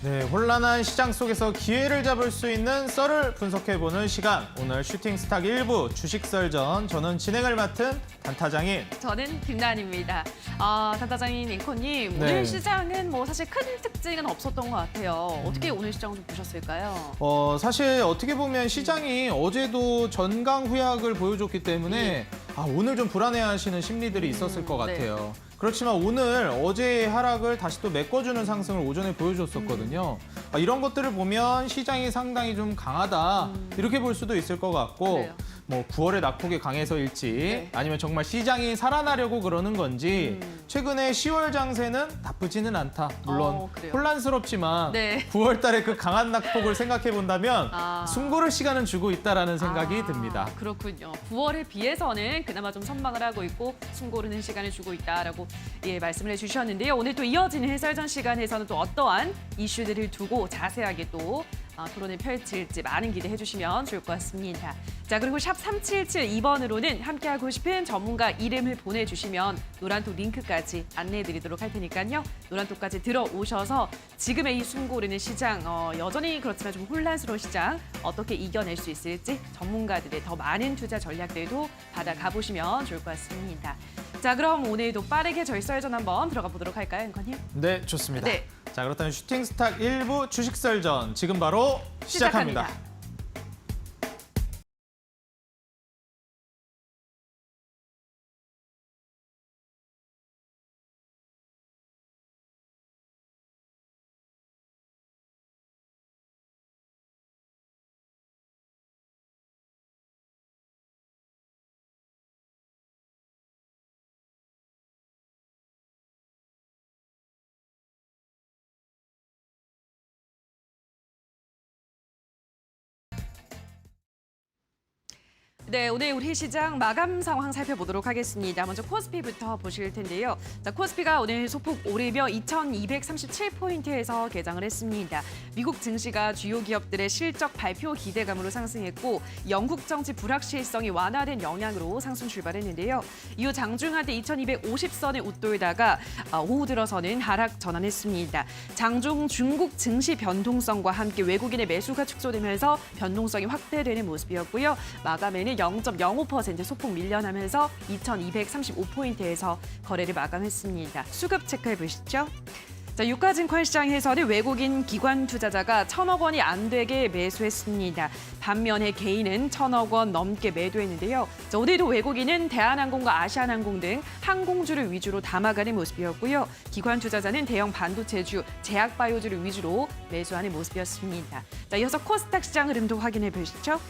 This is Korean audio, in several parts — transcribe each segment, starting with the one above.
네, 혼란한 시장 속에서 기회를 잡을 수 있는 썰을 분석해보는 시간. 오늘 슈팅스탁 1부 주식설전. 저는 진행을 맡은 단타장인. 저는 김나은입니다. 단타장인 앵커님, 네. 오늘 시장은 뭐 사실 큰 특징은 없었던 것 같아요. 어떻게 오늘 시장을 좀 보셨을까요? 사실 어떻게 보면 시장이 어제도 전강 후약을 보여줬기 때문에 오늘 좀 불안해하시는 심리들이 있었을 것 같아요. 그렇지만 오늘 어제의 하락을 다시 또 메꿔주는 상승을 오전에 보여줬었거든요. 이런 것들을 보면 시장이 상당히 좀 강하다 이렇게 볼 수도 있을 것 같고 그래요. 뭐 9월의 낙폭이 강해서일지 아니면 정말 시장이 살아나려고 그러는 건지 최근에 10월 장세는 나쁘지는 않다. 물론 그래요? 혼란스럽지만 네. 9월 달에 그 강한 낙폭을 생각해 본다면 아. 숨고를 시간은 주고 있다라는 생각이 듭니다. 그렇군요. 9월에 비해서는 그나마 좀 선방을 하고 있고 숨 고르는 시간을 주고 있다라고 말씀을 해주셨는데요. 오늘 또 이어지는 해설전 시간에서는 또 어떠한 이슈들을 두고 자세하게 또 토론을 펼칠지 많은 기대해 주시면 좋을 것 같습니다. 자, 그리고 샵 3772번으로는 함께하고 싶은 전문가 이름을 보내주시면 노란톡 링크까지 안내해드리도록 할 테니까요. 노란톡까지 들어오셔서 지금의 이 숨고르는 시장, 여전히 그렇지만 좀 혼란스러운 시장 어떻게 이겨낼 수 있을지 전문가들의 더 많은 투자 전략들도 받아가 보시면 좋을 것 같습니다. 자, 그럼 오늘도 빠르게 절설전 한번 들어가 보도록 할까요, 앵커님? 네, 좋습니다. 네. 자, 그렇다면 슈팅스탁 1부 주식설전 지금 바로 시작합니다. 네, 오늘 우리 시장 마감 상황 살펴보도록 하겠습니다. 먼저 코스피부터 보실 텐데요. 자, 코스피가 오늘 소폭 오르며 2237포인트에서 개장을 했습니다. 미국 증시가 주요 기업들의 실적 발표 기대감으로 상승했고 영국 정치 불확실성이 완화된 영향으로 상승 출발했는데요. 이후 장중한테 2250선에 웃돌다가 오후 들어서는 하락 전환했습니다. 장중 중국 증시 변동성과 함께 외국인의 매수가 축소되면서 변동성이 확대되는 모습이었고요. 마감에는 0.05% 소폭 밀려나면서 2235포인트에서 거래를 마감했습니다. 수급 체크해 보시죠. 자, 유가증권 시장에서는 외국인 기관 투자자가 1,000억 원이 안 되게 매수했습니다. 반면에 개인은 1,000억 원 넘게 매도했는데요. 자, 오늘도 외국인은 대한항공과 아시아나항공 등 항공주를 위주로 담아가는 모습이었고요. 기관 투자자는 대형 반도체주, 제약바이오주를 위주로 매수하는 모습이었습니다. 자, 이어서 코스닥 시장 흐름도 확인해 보시죠.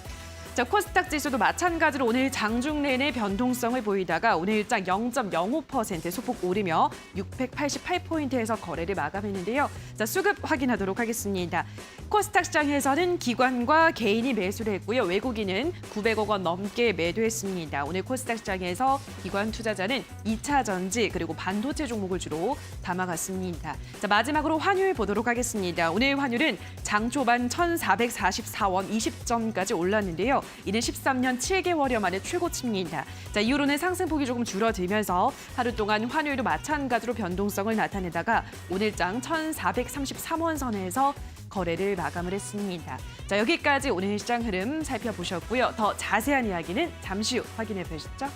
자, 코스닥 지수도 마찬가지로 오늘 장중 내내 변동성을 보이다가 오늘장 0.05% 소폭 오르며 688포인트에서 거래를 마감했는데요. 자, 수급 확인하도록 하겠습니다. 코스닥 시장에서는 기관과 개인이 매수를 했고요. 외국인은 900억 원 넘게 매도했습니다. 오늘 코스닥 시장에서 기관 투자자는 2차 전지 그리고 반도체 종목을 주로 담아갔습니다. 자, 마지막으로 환율 보도록 하겠습니다. 오늘 환율은 장 초반 1,444원 20점까지 올랐는데요. 이는 13년 7개월여 만에 최고치입니다. 자, 이후로는 상승폭이 조금 줄어들면서 하루 동안 환율도 마찬가지로 변동성을 나타내다가 오늘장 1,433원 선에서 거래를 마감을 했습니다. 자, 여기까지 오늘 시장 흐름 살펴보셨고요. 더 자세한 이야기는 잠시 후 확인해 보시죠.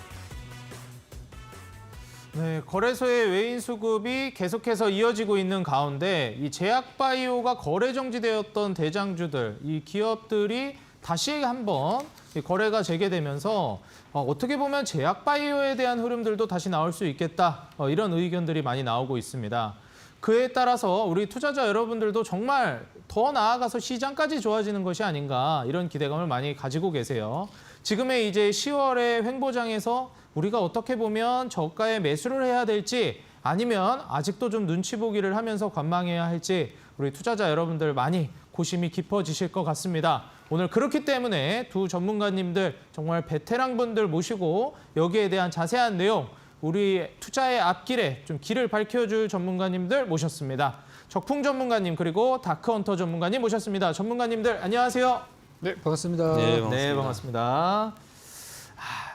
네, 거래소의 외인 수급이 계속해서 이어지고 있는 가운데 이 제약바이오가 거래 정지되었던 대장주들, 이 기업들이 다시 한번 거래가 재개되면서 어떻게 보면 제약바이오에 대한 흐름들도 다시 나올 수 있겠다. 이런 의견들이 많이 나오고 있습니다. 그에 따라서 우리 투자자 여러분들도 정말 더 나아가서 시장까지 좋아지는 것이 아닌가 이런 기대감을 많이 가지고 계세요. 지금의 이제 10월의 횡보장에서 우리가 어떻게 보면 저가에 매수를 해야 될지 아니면 아직도 좀 눈치 보기를 하면서 관망해야 할지 우리 투자자 여러분들 많이 고심이 깊어지실 것 같습니다. 오늘 그렇기 때문에 두 전문가님들 정말 베테랑분들 모시고 여기에 대한 자세한 내용 우리 투자의 앞길에 좀 길을 밝혀줄 전문가님들 모셨습니다. 적풍 전문가님 그리고 다크헌터 전문가님 모셨습니다. 전문가님들 안녕하세요. 네, 반갑습니다. 네, 반갑습니다.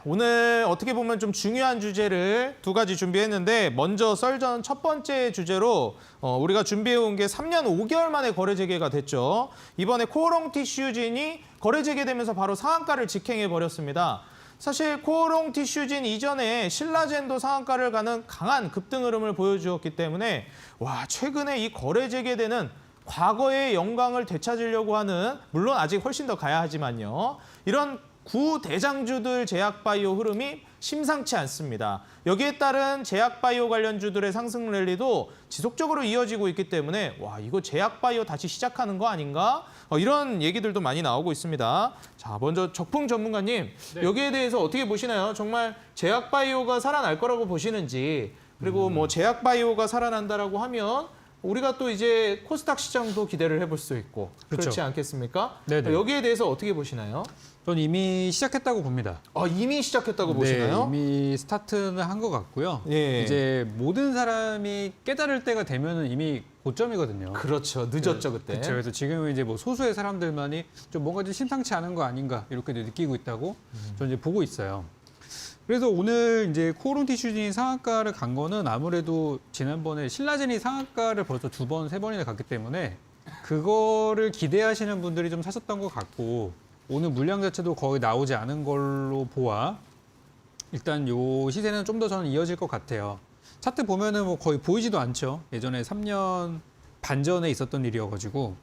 오늘 어떻게 보면 좀 중요한 주제를 두 가지 준비했는데 먼저 썰전 첫 번째 주제로 우리가 준비해온 게 3년 5개월 만에 거래 재개가 됐죠. 이번에 코오롱 티슈진이 거래 재개되면서 바로 상한가를 직행해버렸습니다. 사실 코오롱 티슈진 이전에 신라젠도 상한가를 가는 강한 급등 흐름을 보여주었기 때문에 와 최근에 이 거래 재개되는 과거의 영광을 되찾으려고 하는 물론 아직 훨씬 더 가야 하지만요. 이런 구대장주들 제약바이오 흐름이 심상치 않습니다. 여기에 따른 제약바이오 관련주들의 상승 랠리도 지속적으로 이어지고 있기 때문에 와 이거 제약바이오 다시 시작하는 거 아닌가? 이런 얘기들도 많이 나오고 있습니다. 자 먼저 적풍 전문가님 여기에 대해서 어떻게 보시나요? 정말 제약바이오가 살아날 거라고 보시는지 그리고 뭐 제약바이오가 살아난다라고 하면 우리가 또 이제 코스닥 시장도 기대를 해볼 수 있고 그렇지 그렇죠. 않겠습니까? 네네. 여기에 대해서 어떻게 보시나요? 전 이미 시작했다고 봅니다. 이미 시작했다고 보시나요? 네, 이미 스타트는 한 것 같고요. 예. 이제 모든 사람이 깨달을 때가 되면은 이미 고점이거든요. 그렇죠. 늦었죠 그때. 그렇죠. 그래서 지금은 이제 뭐 소수의 사람들만이 좀 뭔가 좀 심상치 않은 거 아닌가 이렇게 느끼고 있다고 저는 이제 보고 있어요. 그래서 오늘 이제 코오롱 티슈진이 상한가를 간 거는 아무래도 지난번에 신라젠이 상한가를 벌써 2번, 3번이나 갔기 때문에 그거를 기대하시는 분들이 좀 사셨던 것 같고 오늘 물량 자체도 거의 나오지 않은 걸로 보아 일단 요 시세는 좀 더 저는 이어질 것 같아요. 차트 보면은 뭐 거의 보이지도 않죠. 예전에 3년 반 전에 있었던 일이어가지고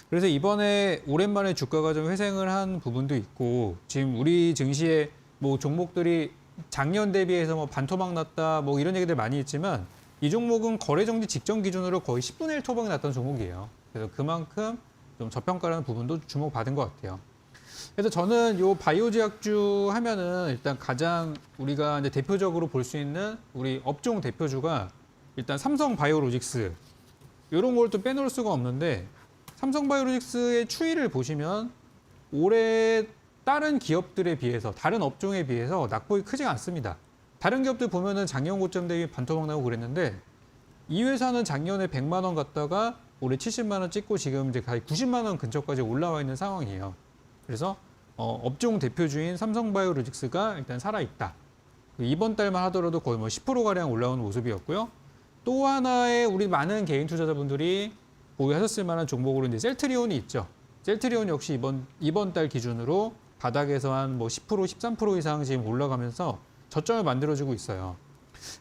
그래서 이번에 오랜만에 주가가 좀 회생을 한 부분도 있고 지금 우리 증시에 뭐 종목들이 작년 대비해서 뭐 반토막 났다 뭐 이런 얘기들 많이 했지만 이 종목은 거래 정지 직전 기준으로 거의 10분의 1 토막이 났던 종목이에요. 그래서 그만큼 좀 저평가라는 부분도 주목받은 것 같아요. 그래서 저는 요 바이오 제약주 하면은 일단 가장 우리가 이제 대표적으로 볼 수 있는 우리 업종 대표주가 일단 삼성 바이오로직스 이런 걸 또 빼놓을 수가 없는데 삼성 바이오로직스의 추이를 보시면 올해 다른 기업들에 비해서 다른 업종에 비해서 낙폭이 크지 않습니다. 다른 기업들 보면은 작년 고점 대비 반토막 나고 그랬는데 이 회사는 작년에 100만 원 갔다가 올해 70만 원 찍고 지금 이제 거의 90만 원 근처까지 올라와 있는 상황이에요. 그래서 업종 대표주인 삼성바이오로직스가 일단 살아있다. 이번 달만 하더라도 거의 뭐 10%가량 올라오는 모습이었고요. 또 하나의 우리 많은 개인 투자자분들이 보유하셨을 만한 종목으로 이제 셀트리온이 있죠. 셀트리온 역시 이번 달 기준으로 바닥에서 한 뭐 10%, 13% 이상 지금 올라가면서 저점을 만들어주고 있어요.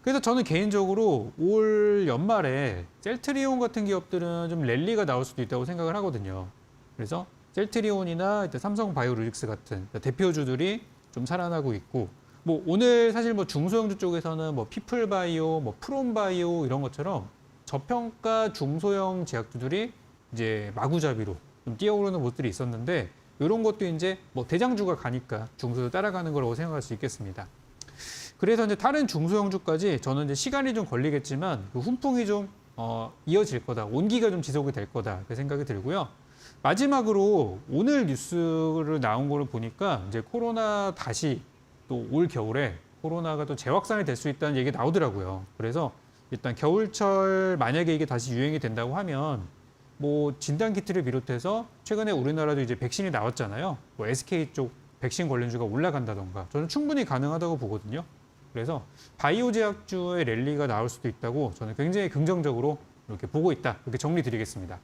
그래서 저는 개인적으로 올 연말에 셀트리온 같은 기업들은 좀 랠리가 나올 수도 있다고 생각을 하거든요. 그래서 셀트리온이나 삼성 바이오로직스 같은 대표주들이 좀 살아나고 있고, 뭐 오늘 사실 뭐 중소형주 쪽에서는 뭐 피플바이오, 뭐 프롬바이오 이런 것처럼 저평가 중소형 제약주들이 이제 마구잡이로 좀 뛰어오르는 모습들이 있었는데 이런 것도 이제 뭐 대장주가 가니까 중소도 따라가는 거라고 생각할 수 있겠습니다. 그래서 이제 다른 중소형주까지 저는 이제 시간이 좀 걸리겠지만 그 훈풍이 좀 이어질 거다, 온기가 좀 지속이 될 거다 그 생각이 들고요. 마지막으로 오늘 뉴스를 나온 거를 보니까 이제 코로나 다시 또 올 겨울에 코로나가 또 재확산이 될 수 있다는 얘기가 나오더라고요. 그래서 일단 겨울철 만약에 이게 다시 유행이 된다고 하면 뭐 진단키트를 비롯해서 최근에 우리나라도 이제 백신이 나왔잖아요. 뭐 SK 쪽 백신 관련주가 올라간다던가 저는 충분히 가능하다고 보거든요. 그래서 바이오 제약주의 랠리가 나올 수도 있다고 저는 굉장히 긍정적으로 이렇게 보고 있다. 이렇게 정리드리겠습니다.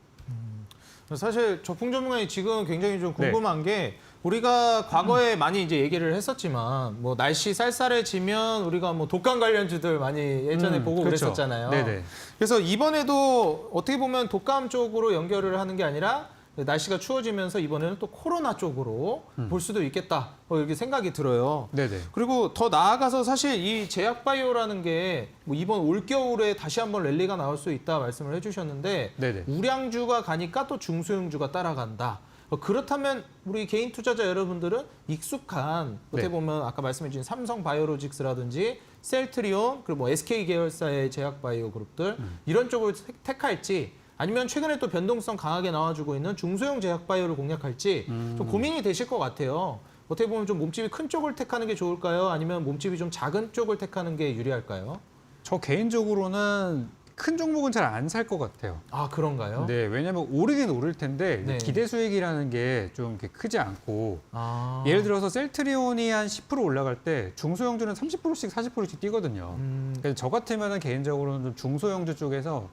사실 적풍 전문가님 지금 굉장히 좀 궁금한 게 우리가 과거에 많이 이제 얘기를 했었지만 뭐 날씨 쌀쌀해지면 우리가 뭐 독감 관련주들 많이 예전에 보고 그렇죠. 그랬었잖아요. 네네. 그래서 이번에도 어떻게 보면 독감 쪽으로 연결을 하는 게 아니라 날씨가 추워지면서 이번에는 또 코로나 쪽으로 볼 수도 있겠다. 이렇게 생각이 들어요. 네네. 그리고 더 나아가서 사실 이 제약바이오라는 게 뭐 이번 올겨울에 다시 한번 랠리가 나올 수 있다 말씀을 해주셨는데 네네. 우량주가 가니까 또 중소형주가 따라간다. 그렇다면 우리 개인 투자자 여러분들은 익숙한 어떻게 네. 보면 아까 말씀해 주신 삼성 바이오로직스라든지 셀트리온 그리고 뭐 SK 계열사의 제약바이오 그룹들 이런 쪽을 택할지 아니면 최근에 또 변동성 강하게 나와주고 있는 중소형 제약바이오를 공략할지 좀 고민이 되실 것 같아요. 어떻게 보면 좀 몸집이 큰 쪽을 택하는 게 좋을까요? 아니면 몸집이 좀 작은 쪽을 택하는 게 유리할까요? 저 개인적으로는 큰 종목은 잘 안 살 것 같아요. 아, 그런가요? 네, 왜냐하면 오르긴 오를 텐데 네. 기대 수익이라는 게 좀 크지 않고 아. 예를 들어서 셀트리온이 한 10% 올라갈 때 중소형주는 30%씩 40%씩 뛰거든요. 그래서 저 같으면 개인적으로는 좀 중소형주 쪽에서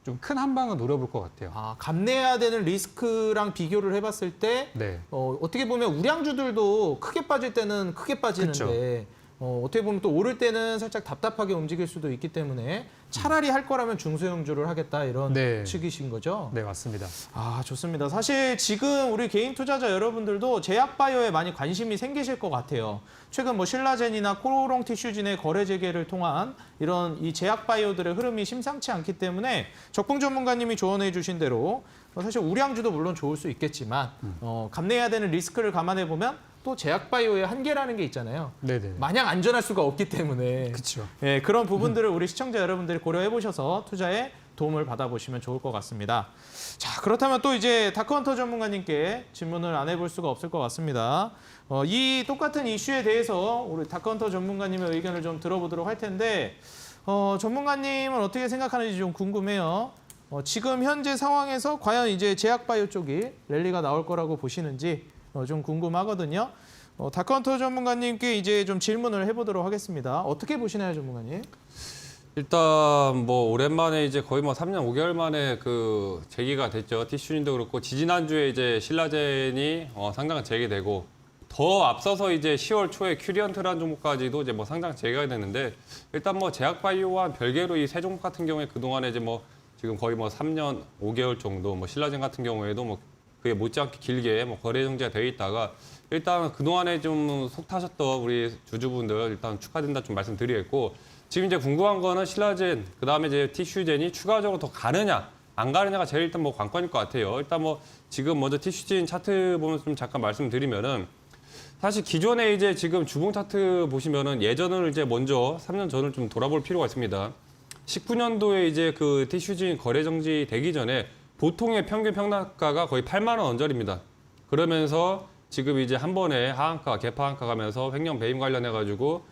좀 큰 한 방은 노려볼 것 같아요. 아, 감내해야 되는 리스크랑 비교를 해봤을 때 네. 어떻게 보면 우량주들도 크게 빠질 때는 크게 빠지는데 어떻게 보면 또 오를 때는 살짝 답답하게 움직일 수도 있기 때문에 차라리 할 거라면 중소형주를 하겠다 이런 네. 측이신 거죠? 네, 맞습니다. 아, 좋습니다. 사실 지금 우리 개인 투자자 여러분들도 제약바이오에 많이 관심이 생기실 것 같아요. 최근 뭐 신라젠이나 코롱 티슈진의 거래 재개를 통한 이런 이 제약바이오들의 흐름이 심상치 않기 때문에 적봉 전문가님이 조언해 주신 대로 사실 우량주도 물론 좋을 수 있겠지만 감내해야 되는 리스크를 감안해 보면 또 제약바이오의 한계라는 게 있잖아요. 네네. 마냥 안전할 수가 없기 때문에 그렇죠. 예, 그런 부분들을 우리 시청자 여러분들이 고려해 보셔서 투자에 도움을 받아보시면 좋을 것 같습니다. 자, 그렇다면 또 이제 다크헌터 전문가님께 질문을 안 해볼 수가 없을 것 같습니다. 이 똑같은 이슈에 대해서 우리 다크헌터 전문가님의 의견을 좀 들어보도록 할 텐데 전문가님은 어떻게 생각하는지 좀 궁금해요. 지금 현재 상황에서 과연 이제 제약바이오 쪽이 랠리가 나올 거라고 보시는지 좀 궁금하거든요. 다크헌터 전문가님께 이제 좀 질문을 해보도록 하겠습니다. 어떻게 보시나요, 전문가님? 일단 뭐 오랜만에 이제 거의 뭐 3년 5개월 만에 그 재기가 됐죠. 티슈진도 그렇고 지지난주에 이제 신라젠이 상장 재개되고 더 앞서서 이제 10월 초에 큐리언트라는 종목까지도 이제 뭐 상장 재개가 됐는데 일단 뭐 제약바이오와 별개로 이 세 종목 같은 경우에 그동안에 이제 뭐 지금 거의 뭐 3년 5개월 정도 뭐 신라젠 같은 경우에도 뭐 그게 못지않게 길게 뭐 거래 정지가 되어 있다가 일단 그동안에 좀 속 타셨던 우리 주주분들 일단 축하드린다 좀 말씀드리겠고 지금 이제 궁금한 거는 신라젠 그다음에 이제 티슈젠이 추가적으로 더 가느냐 안 가느냐가 제일 일단 뭐 관건일 것 같아요. 일단 뭐 지금 먼저 티슈젠 차트 보면서 좀 잠깐 말씀드리면은 사실 기존에 이제 지금 주봉 차트 보시면은 예전을 이제 먼저 3년 전을 좀 돌아볼 필요가 있습니다. 19년도에 이제 그 티슈진 거래 정지 되기 전에 보통의 평균 평단가가 거의 8만 원 언저리입니다. 그러면서 지금 이제 한 번에 하한가, 개파한가 가면서 횡령 배임 관련해 가지고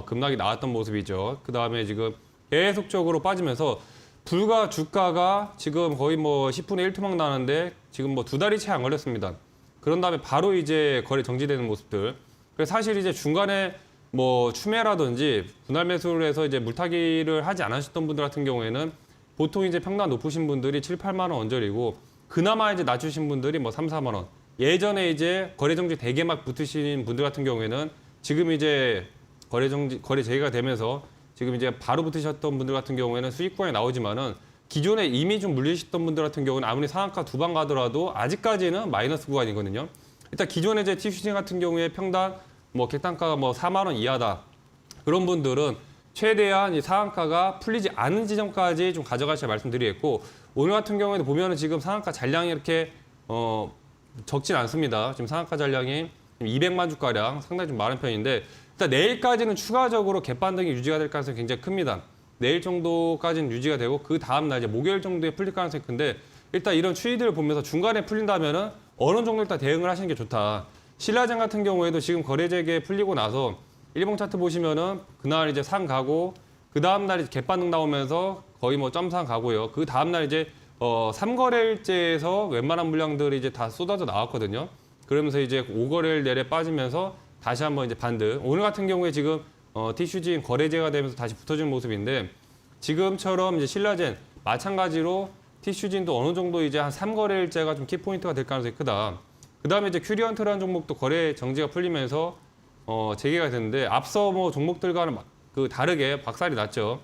급락이 나왔던 모습이죠. 그 다음에 지금 계속적으로 빠지면서 불과 주가가 지금 거의 뭐 10분의 1 토막 나는데 지금 뭐 2달이 채 안 걸렸습니다. 그런 다음에 바로 이제 거래 정지되는 모습들. 그래서 사실 이제 중간에 뭐 추매라든지 분할 매수를 해서 이제 물타기를 하지 않으셨던 분들 같은 경우에는 보통 이제 평단 높으신 분들이 7, 8만 원 언저리고 그나마 이제 낮추신 분들이 뭐 3, 4만 원. 예전에 이제 거래 정지 대개 막 붙으신 분들 같은 경우에는 지금 이제 거래 재개가 되면서 지금 이제 바로 붙으셨던 분들 같은 경우에는 수익권이 나오지만은 기존에 이미 좀 물리셨던 분들 같은 경우는 아무리 상한가 2방 가더라도 아직까지는 마이너스 구간이거든요. 일단 기존에 이제 티슈진 같은 경우에 평단 뭐 객단가가 뭐 4만 원 이하다. 그런 분들은 최대한 이 상한가가 풀리지 않은 지점까지 좀 가져가셔야 말씀드리겠고 오늘 같은 경우에도 보면은 지금 상한가 잔량이 이렇게 적진 않습니다. 지금 상한가 잔량이 200만 주가량 상당히 좀 많은 편인데 일단 내일까지는 추가적으로 갭반등이 유지가 될 가능성이 굉장히 큽니다. 내일 정도까지는 유지가 되고 그 다음 날 이제 목요일 정도에 풀릴 가능성이 큰데 일단 이런 추이들을 보면서 중간에 풀린다면은 어느 정도 일단 대응을 하시는 게 좋다. 신라젠 같은 경우에도 지금 거래 재개 풀리고 나서 일봉 차트 보시면은 그날 이제 상 가고 그 다음 날 이제 갭반등 나오면서 거의 뭐 점상 가고요. 그 다음 날 이제 3거래일째에서 웬만한 물량들이 이제 다 쏟아져 나왔거든요. 그러면서 이제 5거래일 내내 빠지면서 다시 한번 이제 반등. 오늘 같은 경우에 지금 티슈진 거래제가 되면서 다시 붙어지는 모습인데 지금처럼 이제 신라젠 마찬가지로 티슈진도 어느 정도 이제 한 3거래일째가 좀 키포인트가 될 가능성이 크다. 그다음에 이제 큐리언트라는 종목도 거래 정지가 풀리면서 재개가 됐는데 앞서 뭐 종목들과는 그 다르게 박살이 났죠.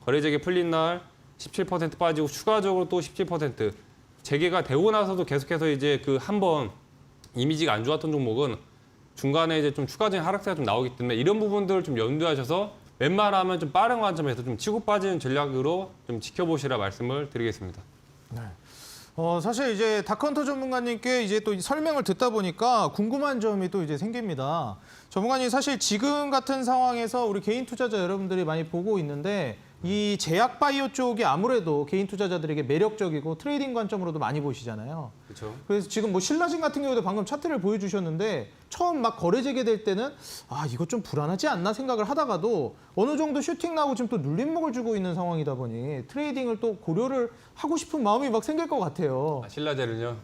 거래 재개 풀린 날 17% 빠지고 추가적으로 또 17% 재개가 되고 나서도 계속해서 이제 그 한번 이미지가 안 좋았던 종목은 중간에 이제 좀 추가적인 하락세가 좀 나오기 때문에 이런 부분들을 좀 염두하셔서 웬만하면 좀 빠른 관점에서 좀 치고 빠지는 전략으로 좀 지켜보시라 말씀을 드리겠습니다. 네. 사실 이제 다크헌터 전문가님께 이제 또 설명을 듣다 보니까 궁금한 점이 또 이제 생깁니다. 전문가님 사실 지금 같은 상황에서 우리 개인 투자자 여러분들이 많이 보고 있는데 이 제약바이오 쪽이 아무래도 개인 투자자들에게 매력적이고 트레이딩 관점으로도 많이 보시잖아요. 그렇죠. 그래서 지금 뭐 신라진 같은 경우도 방금 차트를 보여주셨는데 처음 막 거래 재개될 때는 아 이거 좀 불안하지 않나 생각을 하다가도 어느 정도 슈팅 나고 지금 또 눌림목을 주고 있는 상황이다 보니 트레이딩을 또 고려를 하고 싶은 마음이 막 생길 것 같아요. 신라제는요.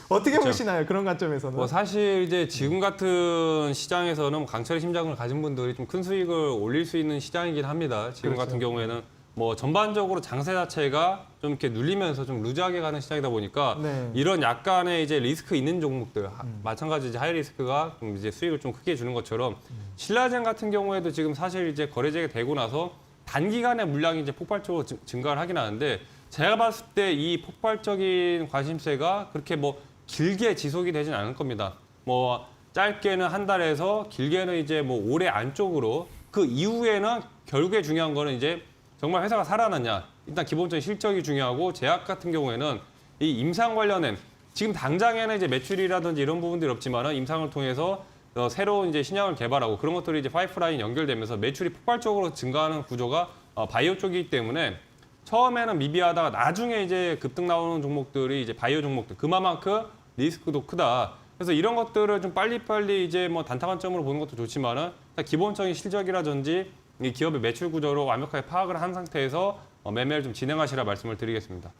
어떻게 그렇죠. 보시나요? 그런 관점에서는. 뭐 사실 이제 지금 같은 시장에서는 강철의 심장을 가진 분들이 좀 큰 수익을 올릴 수 있는 시장이긴 합니다. 지금 그렇죠. 같은 경우에는 뭐 전반적으로 장세 자체가 좀 이렇게 눌리면서 좀 루즈하게 가는 시장이다 보니까 네. 이런 약간의 이제 리스크 있는 종목들 마찬가지 이제 하이 리스크가 좀 이제 수익을 좀 크게 주는 것처럼 신라젠 같은 경우에도 지금 사실 이제 거래제가 되고 나서 단기간에 물량이 이제 폭발적으로 증가를 하긴 하는데 제가 봤을 때 이 폭발적인 관심세가 그렇게 뭐 길게 지속이 되진 않을 겁니다. 뭐 짧게는 한 달에서 길게는 이제 뭐 올해 안쪽으로 그 이후에는 결국에 중요한 거는 이제 정말 회사가 살아났냐. 일단 기본적인 실적이 중요하고 제약 같은 경우에는 이 임상 관련된 지금 당장에는 이제 매출이라든지 이런 부분들이 없지만은 임상을 통해서 새로운 이제 신약을 개발하고 그런 것들이 이제 파이프라인 연결되면서 매출이 폭발적으로 증가하는 구조가 바이오 쪽이기 때문에 처음에는 미비하다가 나중에 이제 급등 나오는 종목들이 이제 바이오 종목들 그만큼 리스크도 크다. 그래서 이런 것들을 좀 빨리빨리 이제 뭐 단타 관점으로 보는 것도 좋지만은 기본적인 실적이라든지 이 기업의 매출 구조로 완벽하게 파악을 한 상태에서 매매를 좀 진행하시라 말씀을 드리겠습니다.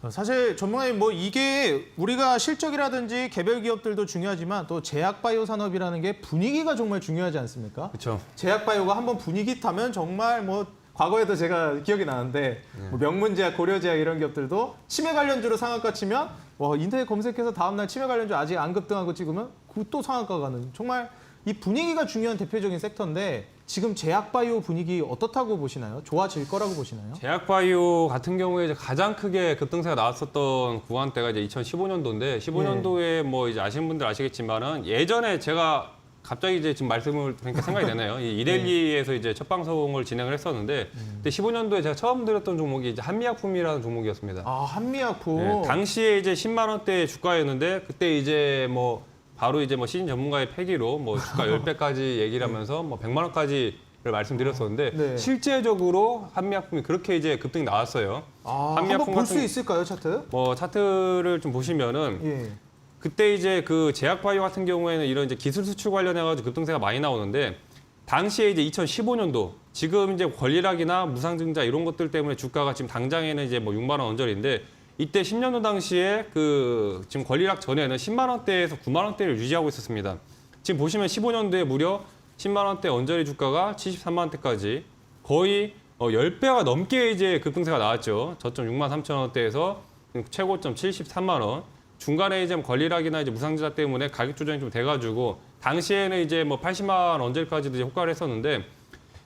사실 전문가님 뭐 이게 우리가 실적이라든지 개별 기업들도 중요하지만 또 제약바이오 산업이라는 게 분위기가 정말 중요하지 않습니까? 그렇죠. 제약바이오가 한번 분위기 타면 정말 뭐 과거에도 제가 기억이 나는데 뭐 명문제약, 고려제약 이런 기업들도 치매 관련주로 상한가 치면 와 인터넷 검색해서 다음날 치매 관련주 아직 안 급등하고 찍으면 그 또 상한가 가는 정말 이 분위기가 중요한 대표적인 섹터인데 지금 제약바이오 분위기 어떻다고 보시나요? 좋아질 거라고 보시나요? 제약바이오 같은 경우에 이제 가장 크게 급등세가 나왔었던 구간대가 이제 2015년도인데 15년도에 뭐 이제 아시는 분들 아시겠지만은 예전에 제가 갑자기 이제 지금 말씀을 드리니까 생각이 되네요. 이 이데일리에서 이제 첫 방송을 진행을 했었는데 그때 15년도에 제가 처음 드렸던 종목이 이제 한미약품이라는 종목이었습니다. 아 한미약품. 네, 당시에 이제 10만 원대 주가였는데 그때 이제 뭐 바로 이제 뭐 시진 전문가의 패기로 뭐 주가 10배까지 얘기를 하면서 뭐 100만 원까지를 말씀드렸었는데 네. 실제적으로 한미약품이 그렇게 이제 급등이 나왔어요. 아, 한미약품 한번 볼 수 같은- 있을까요 차트? 뭐 차트를 좀 보시면은 예. 그때 이제 그 제약바이오 같은 경우에는 이런 이제 기술 수출 관련해가지고 급등세가 많이 나오는데 당시에 이제 2015년도 지금 이제 권리락이나 무상증자 이런 것들 때문에 주가가 지금 당장에는 이제 뭐 6만 원 언저리인데 이때 10년도 당시에 그 지금 권리락 전에는 10만 원대에서 9만 원대를 유지하고 있었습니다. 지금 보시면 15년도에 무려 10만 원대 언저리 주가가 73만 원대까지 거의 10배가 넘게 이제 급등세가 나왔죠. 저점 6만 3천 원대에서 최고점 73만 원. 중간에 이제 권리락이나 이제 무상증자 때문에 가격 조정이 좀 돼가지고 당시에는 이제 뭐 80만 원 언저리까지도 이제 호가를 했었는데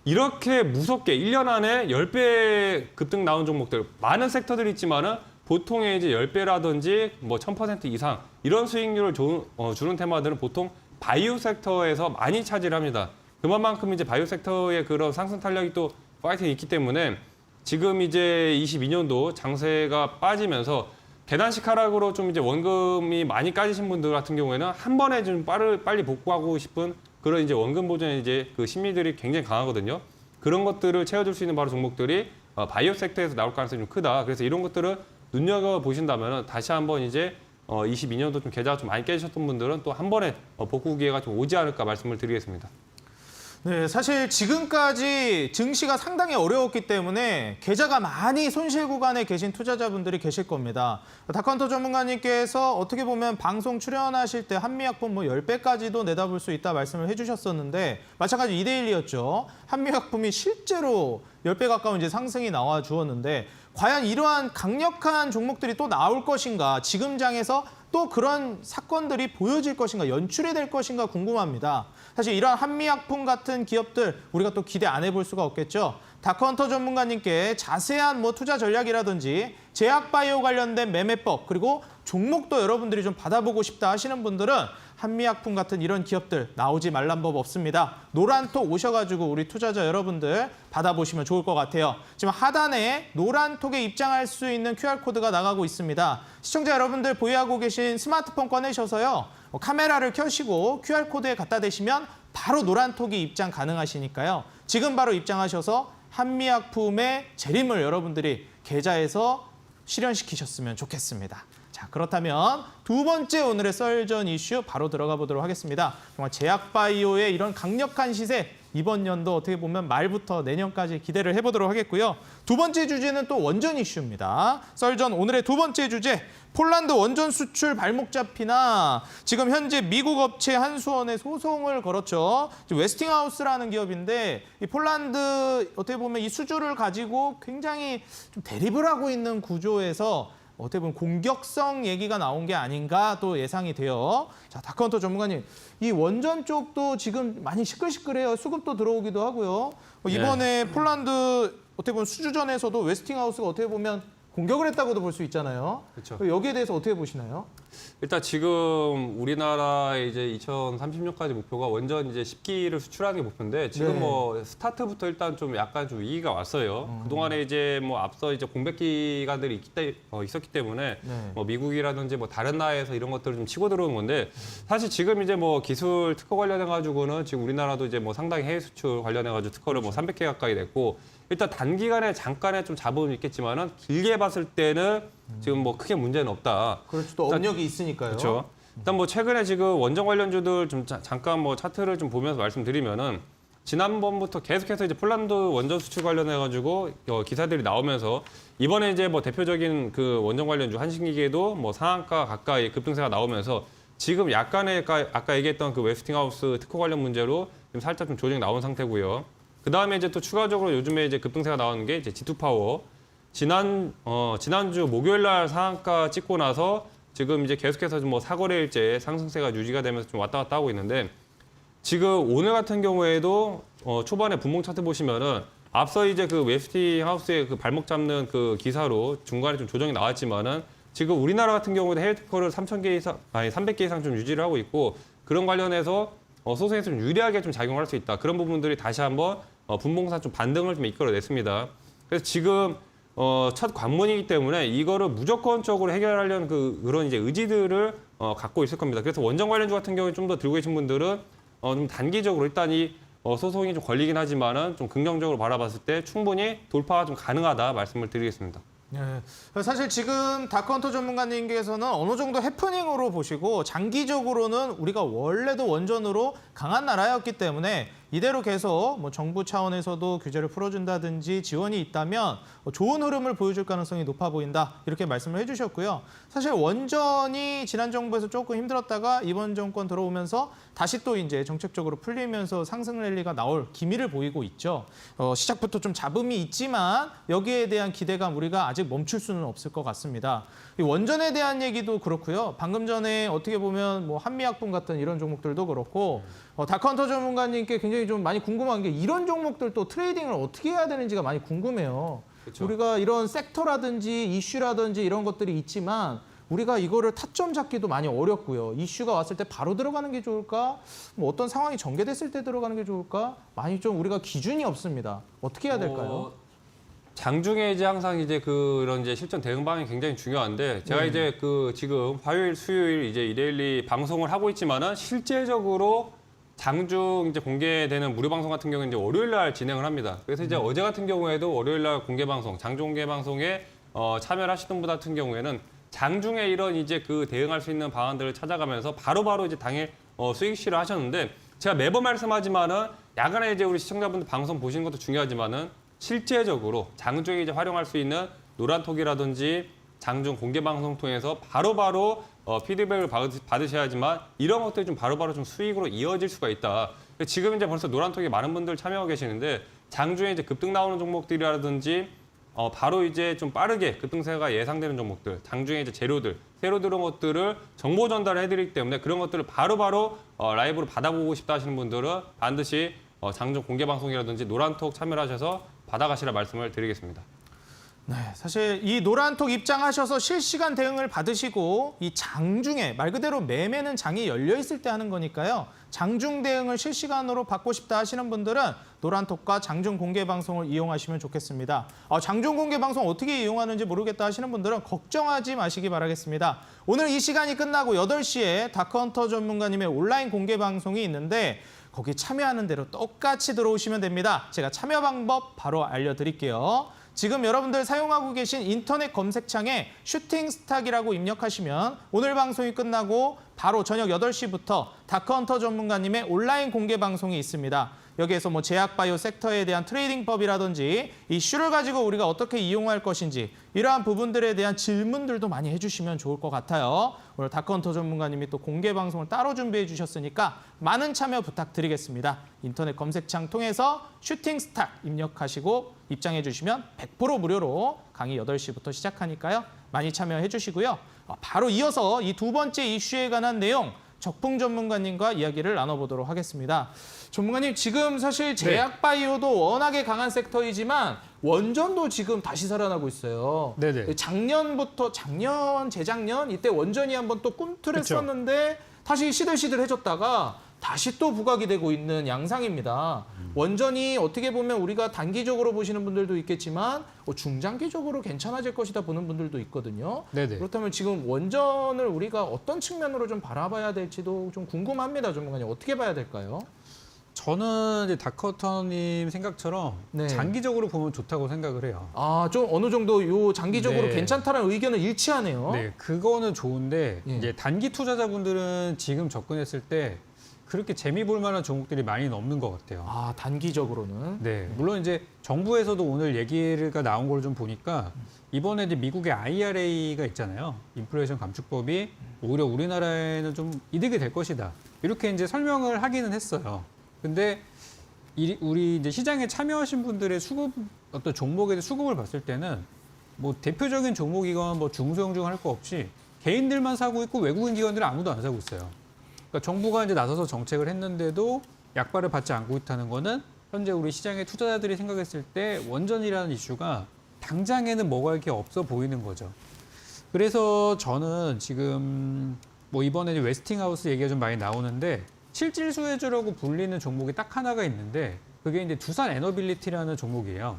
이렇게 무섭게 1년 안에 10배 급등 나온 종목들 많은 섹터들이 있지만은 보통의 이제 10배라든지 뭐 1000% 이상 이런 수익률을 주는 테마들은 보통 바이오 섹터에서 많이 차지를 합니다. 그만큼 이제 바이오 섹터의 그런 상승 탄력이 또 파이팅이 있기 때문에 지금 이제 22년도 장세가 빠지면서 계단식 하락으로 좀 이제 원금이 많이 까지신 분들 같은 경우에는 한 번에 좀 빨리 복구하고 싶은 그런 이제 원금 보전의 이제 그 심리들이 굉장히 강하거든요. 그런 것들을 채워줄 수 있는 바로 종목들이 바이오 섹터에서 나올 가능성이 좀 크다. 그래서 이런 것들을 눈여겨 보신다면 다시 한번 이제 22년도 좀 계좌가 좀 많이 깨지셨던 분들은 또 한 번에 복구 기회가 좀 오지 않을까 말씀을 드리겠습니다. 네, 사실 지금까지 증시가 상당히 어려웠기 때문에 계좌가 많이 손실 구간에 계신 투자자분들이 계실 겁니다. 다컨터 전문가님께서 어떻게 보면 방송 출연하실 때 한미약품 뭐 10배까지도 내다볼 수 있다 말씀을 해주셨었는데 마찬가지 이데일리였죠. 한미약품이 실제로 10배 가까운 이제 상승이 나와 주었는데 과연 이러한 강력한 종목들이 또 나올 것인가, 지금 장에서 또 그런 사건들이 보여질 것인가, 연출이 될 것인가 궁금합니다. 사실 이러한 한미약품 같은 기업들 우리가 또 기대 안 해볼 수가 없겠죠. 다컨터 전문가님께 자세한 뭐 투자 전략이라든지 제약바이오 관련된 매매법 그리고 종목도 여러분들이 좀 받아보고 싶다 하시는 분들은 한미약품 같은 이런 기업들 나오지 말란 법 없습니다. 노란톡 오셔가지고 우리 투자자 여러분들 받아보시면 좋을 것 같아요. 지금 하단에 노란톡에 입장할 수 있는 QR코드가 나가고 있습니다. 시청자 여러분들 보유하고 계신 스마트폰 꺼내셔서요. 카메라를 켜시고 QR코드에 갖다 대시면 바로 노란톡이 입장 가능하시니까요. 지금 바로 입장하셔서 한미약품의 재림을 여러분들이 계좌에서 실현시키셨으면 좋겠습니다. 자, 자, 그렇다면 두 번째 오늘의 썰전 이슈 바로 들어가 보도록 하겠습니다. 정말 제약바이오의 이런 강력한 시세 이번 연도 어떻게 보면 말부터 내년까지 기대를 해보도록 하겠고요. 두 번째 주제는 또 원전 이슈입니다. 썰전 오늘의 두 번째 주제, 폴란드 원전 수출 발목 잡히나 지금 현재 미국 업체 한수원에 소송을 걸었죠. 웨스팅하우스라는 기업인데 이 폴란드 어떻게 보면 이 수주를 가지고 굉장히 좀 대립을 하고 있는 구조에서 어떻게 보면 공격성 얘기가 나온 게 아닌가 또 예상이 돼요. 자, 다크헌터 전문가님, 이 원전 쪽도 지금 많이 시끌시끌해요. 수급도 들어오기도 하고요. 이번에 폴란드 어떻게 보면 수주전에서도 웨스팅하우스가 어떻게 보면 공격을 했다고도 볼 수 있잖아요. 그렇죠. 여기에 대해서 어떻게 보시나요? 일단 지금 우리나라의 이제 2030년까지 목표가 원전 이제 10기를 수출하는 게 목표인데 지금 네. 뭐 스타트부터 일단 좀 약간 좀 위기가 왔어요. 그동안에 이제 뭐 앞서 이제 공백 기간들이 있었기 때문에 네. 뭐 미국이라든지 뭐 다른 나라에서 이런 것들을 좀 치고 들어오는 건데 사실 지금 이제 뭐 기술 특허 관련해 가지고는 지금 우리나라도 이제 뭐 상당히 해외 수출 관련해 가지고 특허를 뭐 300개 가까이 냈고 일단 단기간에 잠깐의 좀 잡음은 있겠지만은 길게 봤을 때는 지금 뭐 크게 문제는 없다. 그렇죠. 또 업력이 있으니까요. 그렇죠. 일단 뭐 최근에 지금 원전 관련주들 좀 잠깐 뭐 차트를 좀 보면서 말씀드리면은 지난번부터 계속해서 이제 폴란드 원전 수출 관련해 가지고 기사들이 나오면서 이번에 이제 뭐 대표적인 그 원전 관련주 한신기계도 뭐 상한가 가까이 급등세가 나오면서 지금 약간의 아까 얘기했던 그 웨스팅하우스 특허 관련 문제로 지금 살짝 좀 조정이 나온 상태고요. 그 다음에 이제 또 추가적으로 요즘에 이제 급등세가 나오는 게 이제 G2파워. 지난주 목요일 날 상한가 찍고 나서 지금 이제 계속해서 뭐 사거래일째 상승세가 유지가 되면서 좀 왔다 갔다 하고 있는데 지금 오늘 같은 경우에도 초반에 분봉 차트 보시면은 앞서 이제 그 웨스팅하우스의 그 발목 잡는 그 기사로 중간에 좀 조정이 나왔지만은 지금 우리나라 같은 경우에도 해외 특허를 300개 이상 좀 유지를 하고 있고 그런 관련해서 소송에서 좀 유리하게 좀 작용할 수 있다. 그런 부분들이 다시 한번 분봉상 좀 반등을 좀 이끌어냈습니다. 그래서 지금 첫 관문이기 때문에 이거를 무조건적으로 해결하려는 그런 이제 의지들을 갖고 있을 겁니다. 그래서 원전 관련주 같은 경우에 좀 더 들고 계신 분들은 좀 단기적으로 일단 이 소송이 좀 걸리긴 하지만은 좀 긍정적으로 바라봤을 때 충분히 돌파가 좀 가능하다 말씀을 드리겠습니다. 네. 사실 지금 다크헌터 전문가님께서는 어느 정도 해프닝으로 보시고 장기적으로는 우리가 원래도 원전으로 강한 나라였기 때문에 이대로 계속 뭐 정부 차원에서도 규제를 풀어준다든지 지원이 있다면 좋은 흐름을 보여줄 가능성이 높아 보인다 이렇게 말씀을 해주셨고요. 사실 원전이 지난 정부에서 조금 힘들었다가 이번 정권 들어오면서 다시 또 이제 정책적으로 풀리면서 상승 랠리가 나올 기미를 보이고 있죠. 시작부터 좀 잡음이 있지만 여기에 대한 기대감 우리가 아직 멈출 수는 없을 것 같습니다. 이 원전에 대한 얘기도 그렇고요. 방금 전에 어떻게 보면 뭐 한미약품 같은 이런 종목들도 그렇고 다크헌터 전문가님께 굉장히 좀 많이 궁금한 게 이런 종목들 또 트레이딩을 어떻게 해야 되는지가 많이 궁금해요. 그렇죠. 우리가 이런 섹터라든지 이슈라든지 이런 것들이 있지만 우리가 이거를 타점 잡기도 많이 어렵고요. 이슈가 왔을 때 바로 들어가는 게 좋을까? 뭐 어떤 상황이 전개됐을 때 들어가는 게 좋을까? 많이 좀 우리가 기준이 없습니다. 어떻게 해야 될까요? 장중에 이제 항상 이제 그런 이제 실전 대응 방향이 굉장히 중요한데 제가 이제 그 지금 화요일, 수요일 이제 이데일리 방송을 하고 있지만은 실제적으로 장중 이제 공개되는 무료 방송 같은 경우는 이제 월요일 날 진행을 합니다. 그래서 이제 어제 같은 경우에도 월요일 날 공개 방송, 장중 공개 방송에 참여를 하시던 분 같은 경우에는 장중에 이런 이제 그 대응할 수 있는 방안들을 찾아가면서 바로바로 이제 당일 수익 실을 하셨는데 제가 매번 말씀하지만은 야간에 이제 우리 시청자분들 방송 보시는 것도 중요하지만은 실제적으로 장중에 이제 활용할 수 있는 노란톡이라든지 장중 공개 방송 통해서 바로바로 피드백을 받으셔야지만 이런 것들이 좀 바로바로 좀 수익으로 이어질 수가 있다. 지금 이제 벌써 노란톡에 많은 분들 참여하고 계시는데 장중에 이제 급등 나오는 종목들이라든지 바로 이제 좀 빠르게 급등세가 예상되는 종목들, 장중에 이제 재료들, 새로 들어온 것들을 정보 전달을 해드리기 때문에 그런 것들을 바로바로 라이브로 받아보고 싶다 하시는 분들은 반드시 장중 공개 방송이라든지 노란톡 참여를 하셔서 받아가시라 말씀을 드리겠습니다. 네, 사실 이 노란톡 입장하셔서 실시간 대응을 받으시고 이 장중에 말 그대로 매매는 장이 열려 있을 때 하는 거니까요. 장중 대응을 실시간으로 받고 싶다 하시는 분들은 노란톡과 장중 공개 방송을 이용하시면 좋겠습니다. 장중 공개 방송 어떻게 이용하는지 모르겠다 하시는 분들은 걱정하지 마시기 바라겠습니다. 오늘 이 시간이 끝나고 8시에 다크헌터 전문가님의 온라인 공개 방송이 있는데 거기 참여하는 대로 똑같이 들어오시면 됩니다. 제가 참여 방법 바로 알려드릴게요. 지금 여러분들 사용하고 계신 인터넷 검색창에 슈팅스탁이라고 입력하시면 오늘 방송이 끝나고 바로 저녁 8시부터 다크헌터 전문가님의 온라인 공개 방송이 있습니다. 여기에서 뭐 제약바이오 섹터에 대한 트레이딩법이라든지 이슈를 가지고 우리가 어떻게 이용할 것인지 이러한 부분들에 대한 질문들도 많이 해주시면 좋을 것 같아요. 오늘 다크헌터 전문가님이 또 공개 방송을 따로 준비해 주셨으니까 많은 참여 부탁드리겠습니다. 인터넷 검색창 통해서 슈팅스탁 입력하시고 입장해 주시면 100% 무료로 강의 8시부터 시작하니까요. 많이 참여해 주시고요. 바로 이어서 이 두 번째 이슈에 관한 내용 적풍 전문가님과 이야기를 나눠보도록 하겠습니다. 전문가님, 지금 사실 제약바이오도 워낙에 강한 섹터이지만 원전도 지금 다시 살아나고 있어요. 네네. 재작년 이때 원전이 한번 또 꿈틀했었는데 다시 시들시들해졌다가 다시 또 부각이 되고 있는 양상입니다. 원전이 어떻게 보면 우리가 단기적으로 보시는 분들도 있겠지만 중장기적으로 괜찮아질 것이다 보는 분들도 있거든요. 네네. 그렇다면 지금 원전을 우리가 어떤 측면으로 좀 바라봐야 될지도 좀 궁금합니다. 전문가님, 어떻게 봐야 될까요? 저는 이제 다크헌터님 생각처럼 네. 장기적으로 보면 좋다고 생각을 해요. 좀 어느 정도 요 장기적으로 네. 괜찮다는 의견은 일치하네요. 네, 그거는 좋은데 예. 이제 단기 투자자분들은 지금 접근했을 때 그렇게 재미 볼 만한 종목들이 많이 없는 것 같아요. 단기적으로는. 네, 물론 이제 정부에서도 오늘 얘기가 나온 걸 좀 보니까 이번에 이제 미국의 IRA가 있잖아요. 인플레이션 감축법이 오히려 우리나라에는 좀 이득이 될 것이다. 이렇게 이제 설명을 하기는 했어요. 근데 우리 이제 시장에 참여하신 분들의 어떤 종목에 대한 수급을 봤을 때는 뭐 대표적인 종목이건 뭐 중소형중 할 거 없이 개인들만 사고 있고 외국인 기관들은 아무도 안 사고 있어요. 그러니까 정부가 이제 나서서 정책을 했는데도 약발을 받지 않고 있다는 거는 현재 우리 시장의 투자자들이 생각했을 때 원전이라는 이슈가 당장에는 뭐가 이렇게 없어 보이는 거죠. 그래서 저는 지금 뭐 이번에 이제 웨스팅하우스 얘기가 좀 많이 나오는데 실질 수혜주라고 불리는 종목이 딱 하나가 있는데 그게 이제 두산 에너빌리티라는 종목이에요.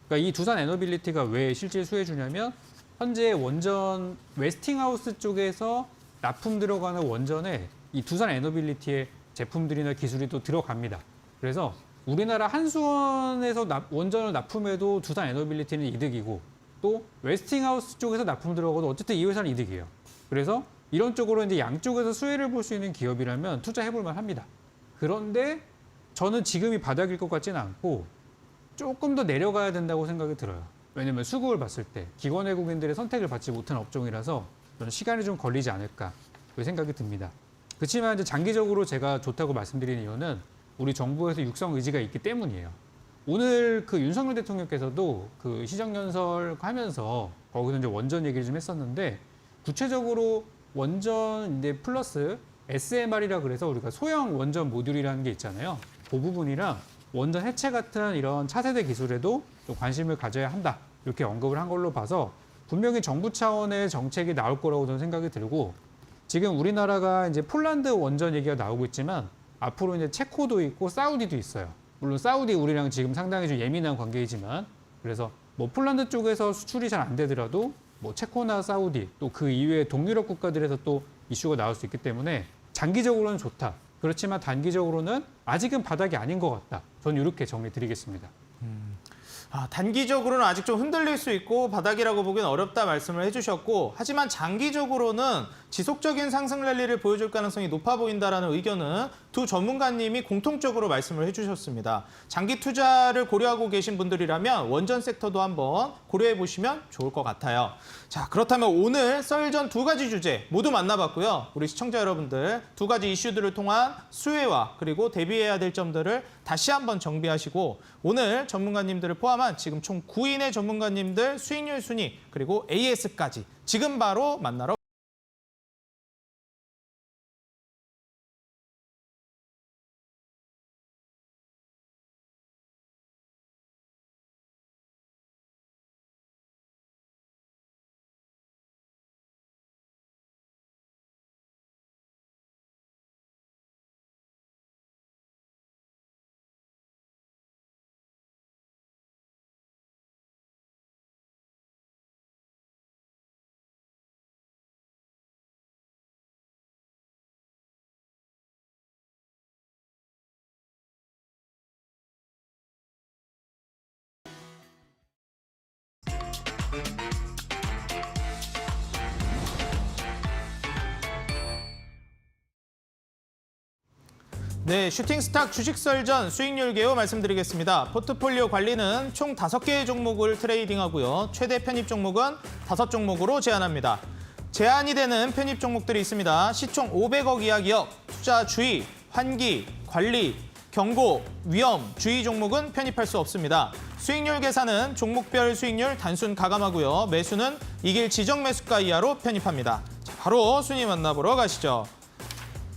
그러니까 이 두산 에너빌리티가 왜 실질 수혜주냐면 현재 원전 웨스팅하우스 쪽에서 납품 들어가는 원전에 이 두산 에너빌리티의 제품들이나 기술이 또 들어갑니다. 그래서 우리나라 한수원에서 원전을 납품해도 두산 에너빌리티는 이득이고 또 웨스팅하우스 쪽에서 납품 들어가도 어쨌든 이 회사는 이득이에요. 그래서 이런 쪽으로 이제 양쪽에서 수혜를 볼 수 있는 기업이라면 투자해볼 만합니다. 그런데 저는 지금이 바닥일 것 같지는 않고 조금 더 내려가야 된다고 생각이 들어요. 왜냐면 수급을 봤을 때 기관 외국인들의 선택을 받지 못한 업종이라서 저는 시간이 좀 걸리지 않을까 그 생각이 듭니다. 그렇지만 이제 장기적으로 제가 좋다고 말씀드리는 이유는 우리 정부에서 육성 의지가 있기 때문이에요. 오늘 그 윤석열 대통령께서도 그 시정연설하면서 거기서 이제 원전 얘기를 좀 했었는데 구체적으로 원전 이제 플러스 SMR이라 그래서 우리가 소형 원전 모듈이라는 게 있잖아요. 그 부분이랑 원전 해체 같은 이런 차세대 기술에도 좀 관심을 가져야 한다. 이렇게 언급을 한 걸로 봐서 분명히 정부 차원의 정책이 나올 거라고 저는 생각이 들고 지금 우리나라가 이제 폴란드 원전 얘기가 나오고 있지만 앞으로 이제 체코도 있고 사우디도 있어요. 물론 사우디 우리랑 지금 상당히 좀 예민한 관계이지만 그래서 뭐 폴란드 쪽에서 수출이 잘 안 되더라도 뭐 체코나 사우디 또 그 이외의 동유럽 국가들에서 또 이슈가 나올 수 있기 때문에 장기적으로는 좋다. 그렇지만 단기적으로는 아직은 바닥이 아닌 것 같다. 저는 이렇게 정리 드리겠습니다. 단기적으로는 아직 좀 흔들릴 수 있고 바닥이라고 보기는 어렵다 말씀을 해주셨고 하지만 장기적으로는 지속적인 상승 랠리를 보여줄 가능성이 높아 보인다라는 의견은 두 전문가님이 공통적으로 말씀을 해주셨습니다. 장기 투자를 고려하고 계신 분들이라면 원전 섹터도 한번 고려해 보시면 좋을 것 같아요. 자, 그렇다면 오늘 썰전 두 가지 주제 모두 만나봤고요. 우리 시청자 여러분들 두 가지 이슈들을 통한 수혜와 그리고 대비해야 될 점들을 다시 한번 정비하시고 오늘 전문가님들을 포함한 지금 총 9인의 전문가님들 수익률 순위 그리고 AS까지 지금 바로 만나러 네, 슈팅스탁 주식설전 수익률 개요 말씀드리겠습니다. 포트폴리오 관리는 총 5개의 종목을 트레이딩하고요. 최대 편입 종목은 5종목으로 제한합니다. 제한이 되는 편입 종목들이 있습니다. 시총 500억 이하 기업, 투자 주의, 환기, 관리, 경고, 위험, 주의 종목은 편입할 수 없습니다. 수익률 계산은 종목별 수익률 단순 가감하고요. 매수는 이길 지정 매수가 이하로 편입합니다. 자, 바로 순위 만나보러 가시죠.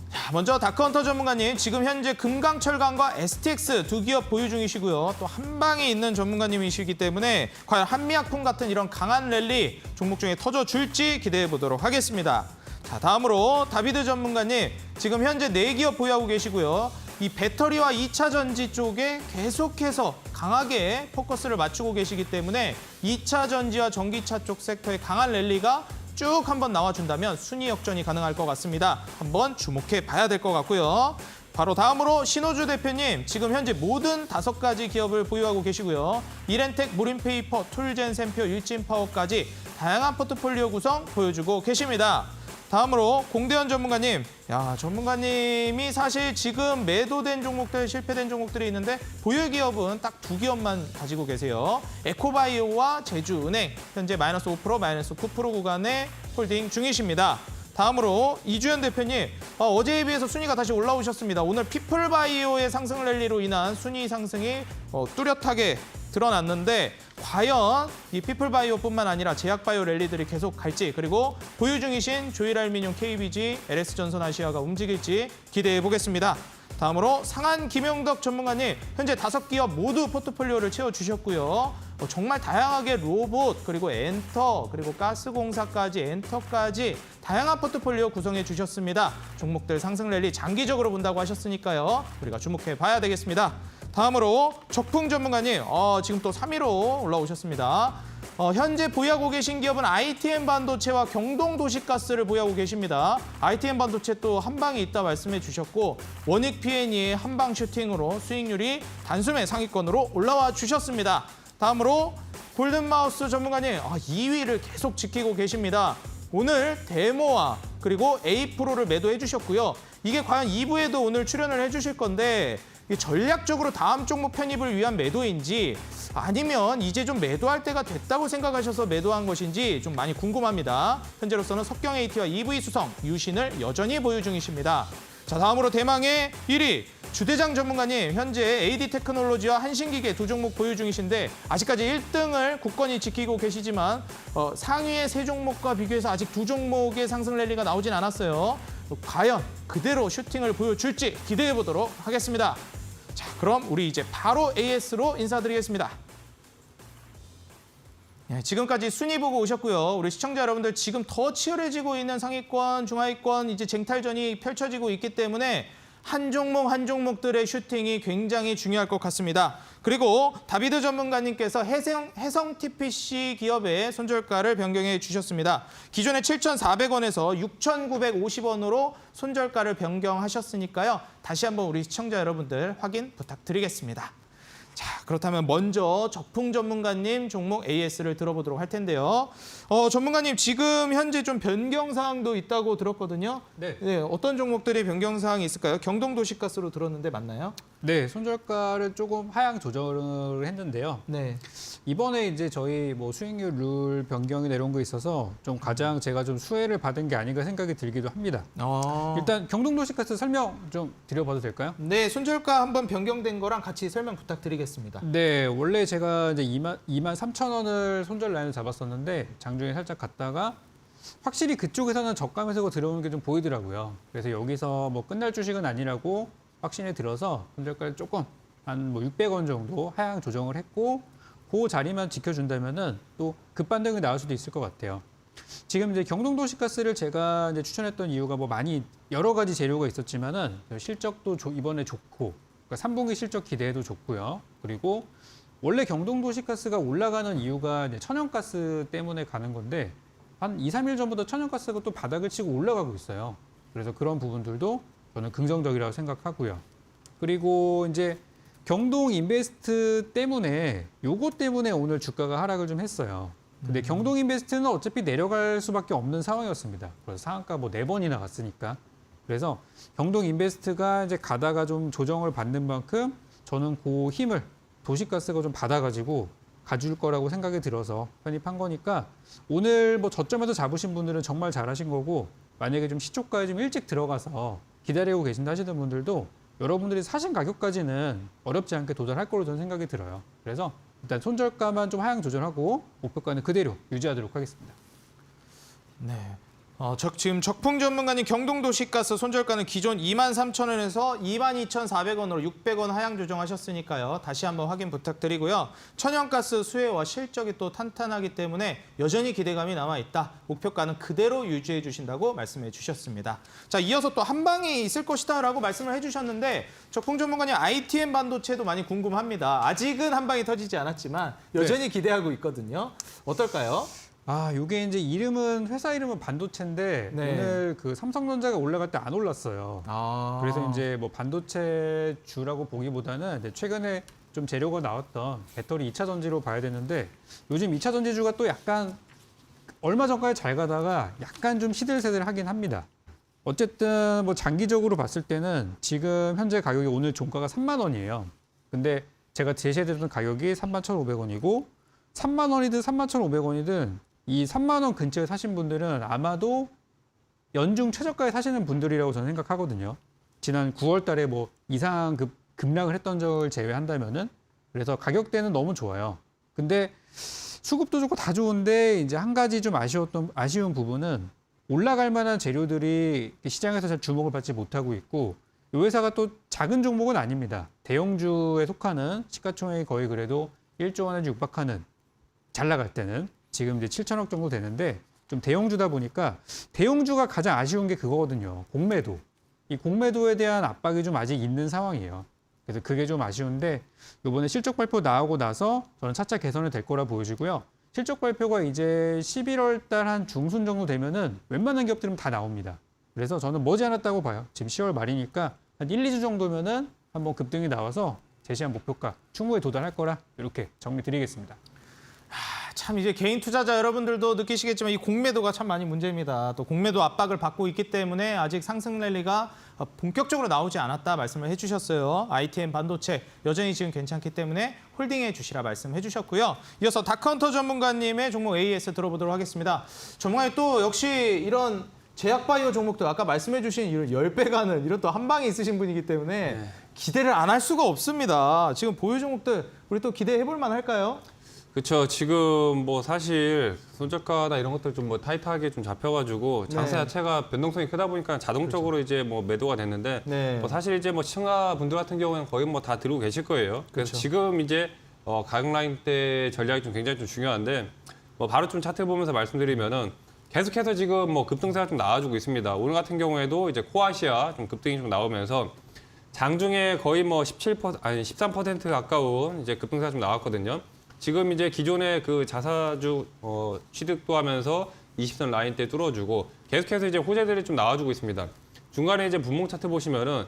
자, 먼저 다크헌터 전문가님, 지금 현재 금강철강과 STX 두 기업 보유 중이시고요. 또 한방에 있는 전문가님이시기 때문에 과연 한미약품 같은 이런 강한 랠리 종목 중에 터져줄지 기대해 보도록 하겠습니다. 자, 다음으로 다비드 전문가님, 지금 현재 4기업 보유하고 계시고요. 이 배터리와 2차 전지 쪽에 계속해서 강하게 포커스를 맞추고 계시기 때문에 2차 전지와 전기차 쪽 섹터의 강한 랠리가 쭉 한번 나와준다면 순위 역전이 가능할 것 같습니다. 한번 주목해 봐야 될 것 같고요. 바로 다음으로 신호주 대표님, 지금 현재 모든 5가지 기업을 보유하고 계시고요. 이렌텍, 무림페이퍼, 툴젠, 샘표, 일진파워까지 다양한 포트폴리오 구성 보여주고 계십니다. 다음으로 공대현 전문가님, 전문가님이 사실 지금 매도된 종목들, 실패된 종목들이 있는데 보유 기업은 딱 2기업만 가지고 계세요. 에코바이오와 제주은행, 현재 마이너스 5%, 마이너스 9% 구간에 홀딩 중이십니다. 다음으로 이주연 대표님, 어제에 비해서 순위가 다시 올라오셨습니다. 오늘 피플바이오의 상승 랠리로 인한 순위 상승이 뚜렷하게 드러났는데 과연 이 피플바이오뿐만 아니라 제약바이오 랠리들이 계속 갈지, 그리고 보유 중이신 조일알미늄, KBG, LS전선아시아가 움직일지 기대해 보겠습니다. 다음으로 상한 김영덕 전문가님, 현재 5기업 모두 포트폴리오를 채워주셨고요. 정말 다양하게 로봇, 그리고 엔터, 그리고 가스공사까지, 엔터까지 다양한 포트폴리오 구성해 주셨습니다. 종목들 상승 랠리 장기적으로 본다고 하셨으니까요. 우리가 주목해 봐야 되겠습니다. 다음으로 적풍 전문가님, 지금 또 3위로 올라오셨습니다. 현재 보유하고 계신 기업은 ITM 반도체와 경동 도시가스를 보유하고 계십니다. ITM 반도체 또 한방에 있다 말씀해 주셨고, 원익 P&E의 한방 슈팅으로 수익률이 단숨에 상위권으로 올라와 주셨습니다. 다음으로 골든마우스 전문가님, 2위를 계속 지키고 계십니다. 오늘 데모와 그리고 A-프로를 매도해 주셨고요. 이게 과연 2부에도 오늘 출연을 해 주실 건데 전략적으로 다음 종목 편입을 위한 매도인지 아니면 이제 좀 매도할 때가 됐다고 생각하셔서 매도한 것인지 좀 많이 궁금합니다. 현재로서는 석경 AT와 EV 수성, 유신을 여전히 보유 중이십니다. 자, 다음으로 대망의 1위 주대장 전문가님, 현재 AD 테크놀로지와 한신기계 두 종목 보유 중이신데 아직까지 1등을 굳건히 지키고 계시지만 상위의 3종목과 비교해서 아직 2종목의 상승 랠리가 나오진 않았어요. 과연 그대로 슈팅을 보여줄지 기대해 보도록 하겠습니다. 자, 그럼 우리 이제 바로 AS로 인사드리겠습니다. 지금까지 순위 보고 오셨고요. 우리 시청자 여러분들, 지금 더 치열해지고 있는 상위권, 중하위권 이제 쟁탈전이 펼쳐지고 있기 때문에 한 종목 한 종목들의 슈팅이 굉장히 중요할 것 같습니다. 그리고 다비드 전문가님께서 해성 TPC 기업의 손절가를 변경해 주셨습니다. 기존에 7,400원에서 6,950원으로 손절가를 변경하셨으니까요. 다시 한번 우리 시청자 여러분들 확인 부탁드리겠습니다. 자, 그렇다면 먼저 적풍 전문가님 종목 AS를 들어보도록 할 텐데요. 전문가님, 지금 현재 좀 변경 사항도 있다고 들었거든요. 네. 어떤 종목들이 변경 사항이 있을까요? 경동 도시가스로 들었는데 맞나요? 네, 손절가를 조금 하향 조정을 했는데요. 네. 이번에 이제 저희 수익률 룰 변경이 내려온 거 있어서 좀 가장 제가 좀 수혜를 받은 게 아닌가 생각이 들기도 합니다. 일단 경동도시가스 설명 좀 드려봐도 될까요? 네, 손절가 한번 변경된 거랑 같이 설명 부탁드리겠습니다. 네, 원래 제가 이제 23,000원을 손절 라인을 잡았었는데 장중에 살짝 갔다가 확실히 그쪽에서는 저가 매수가 들어오는 게 좀 보이더라고요. 그래서 여기서 끝날 주식은 아니라고 확신이 들어서 손절가를 조금 한 600원 정도 하향 조정을 했고, 그 자리만 지켜준다면은 또 급반등이 나올 수도 있을 것 같아요. 지금 이제 경동도시가스를 제가 이제 추천했던 이유가 많이 여러 가지 재료가 있었지만은 실적도 이번에 좋고, 그러니까 3분기 실적 기대도 좋고요. 그리고 원래 경동도시가스가 올라가는 이유가 이제 천연가스 때문에 가는 건데 한 2, 3일 전부터 천연가스가 또 바닥을 치고 올라가고 있어요. 그래서 그런 부분들도 저는 긍정적이라고 생각하고요. 그리고 이제 경동 인베스트 때문에 요거 때문에 오늘 주가가 하락을 좀 했어요. 근데 경동 인베스트는 어차피 내려갈 수밖에 없는 상황이었습니다. 그래서 상한가 4번이나 갔으니까. 그래서 경동 인베스트가 이제 가다가 좀 조정을 받는 만큼 저는 그 힘을 도시가스가 좀 받아가지고 가줄 거라고 생각이 들어서 편입한 거니까 오늘 뭐 저점에서 잡으신 분들은 정말 잘하신 거고 만약에 좀 시초가에 좀 일찍 들어가서 기다리고 계신다 하시는 분들도 여러분들이 사신 가격까지는 어렵지 않게 도달할 거로 저는 생각이 들어요. 그래서 일단 손절가만 좀 하향 조절하고 목표가는 그대로 유지하도록 하겠습니다. 네. 지금 적풍 전문가님 경동도시가스 손절가는 기존 23,000원에서 22,400원으로 600원 하향 조정하셨으니까요. 다시 한번 확인 부탁드리고요. 천연가스 수혜와 실적이 또 탄탄하기 때문에 여전히 기대감이 남아있다. 목표가는 그대로 유지해 주신다고 말씀해 주셨습니다. 자, 이어서 또 한 방이 있을 것이다라고 말씀을 해주셨는데 적풍 전문가님 ITM 반도체도 많이 궁금합니다. 아직은 한 방이 터지지 않았지만 여전히 기대하고 있거든요. 어떨까요? 요게 이제 회사 이름은 반도체인데 네. 오늘 그 삼성전자가 올라갈 때 안 올랐어요. 그래서 이제 뭐 반도체 주라고 보기보다는 이제 최근에 좀 재료가 나왔던 배터리 2차 전지로 봐야 되는데 요즘 2차 전지주가 또 약간 얼마 전까지 잘 가다가 약간 좀 시들세들하긴 합니다. 어쨌든 뭐 장기적으로 봤을 때는 지금 현재 가격이 오늘 종가가 3만 원이에요. 근데 제가 제시해드렸던 가격이 31,500원이고 3만 원이든 31,500원이든 이 3만 원 근처에 사신 분들은 아마도 연중 최저가에 사시는 분들이라고 저는 생각하거든요. 지난 9월 달에 뭐 이상 급락을 했던 적을 제외한다면은 그래서 가격대는 너무 좋아요. 근데 수급도 좋고 다 좋은데 이제 한 가지 좀 아쉬운 부분은 올라갈 만한 재료들이 시장에서 잘 주목을 받지 못하고 있고 이 회사가 또 작은 종목은 아닙니다. 대형주에 속하는 시가총액이 거의 그래도 1조 원에 육박하는 잘 나갈 때는 지금 이제 7천억 정도 되는데 좀 대형주다 보니까 대형주가 가장 아쉬운 게 그거거든요. 공매도. 이 공매도에 대한 압박이 좀 아직 있는 상황이에요. 그래서 그게 좀 아쉬운데 이번에 실적 발표 나오고 나서 저는 차차 개선이 될 거라 보여지고요. 실적 발표가 이제 11월 달 한 중순 정도 되면은 웬만한 기업들은 다 나옵니다. 그래서 저는 머지않았다고 봐요. 지금 10월 말이니까 한 1, 2주 정도면은 한번 급등이 나와서 제시한 목표가 충분히 도달할 거라 이렇게 정리 드리겠습니다. 참 이제 개인 투자자 여러분들도 느끼시겠지만 이 공매도가 참 많이 문제입니다. 또 공매도 압박을 받고 있기 때문에 아직 상승 랠리가 본격적으로 나오지 않았다 말씀을 해주셨어요. ITM 반도체 여전히 지금 괜찮기 때문에 홀딩해 주시라 말씀해 주셨고요. 이어서 다크헌터 전문가님의 종목 AS 들어보도록 하겠습니다. 전문가님 또 역시 이런 제약바이오 종목들 아까 말씀해 주신 이런 10배 가는 이런 또 한 방이 있으신 분이기 때문에 기대를 안 할 수가 없습니다. 지금 보유 종목들 우리 또 기대해 볼 만할까요? 그렇죠. 지금 뭐 사실 손절가나 이런 것들 좀 뭐 타이트하게 좀 잡혀가지고 장세 네. 자체가 변동성이 크다 보니까 자동적으로 이제 뭐 매도가 됐는데 네. 뭐 사실 이제 뭐 시청자 분들 같은 경우는 거의 뭐 다 들고 계실 거예요. 그래서 그렇죠. 지금 이제 가격 라인 때 전략이 좀 굉장히 좀 중요한데 뭐 바로 좀 차트 보면서 말씀드리면은 계속해서 지금 뭐 급등세가 좀 나와주고 있습니다. 오늘 같은 경우에도 이제 코아시아 좀 급등이 좀 나오면서 장중에 거의 뭐 13% 가까운 이제 급등세가 좀 나왔거든요. 지금 이제 기존의 그 자사주 취득도 하면서 20선 라인대 뚫어주고 계속해서 이제 호재들이 좀 나와주고 있습니다. 중간에 이제 분봉 차트 보시면은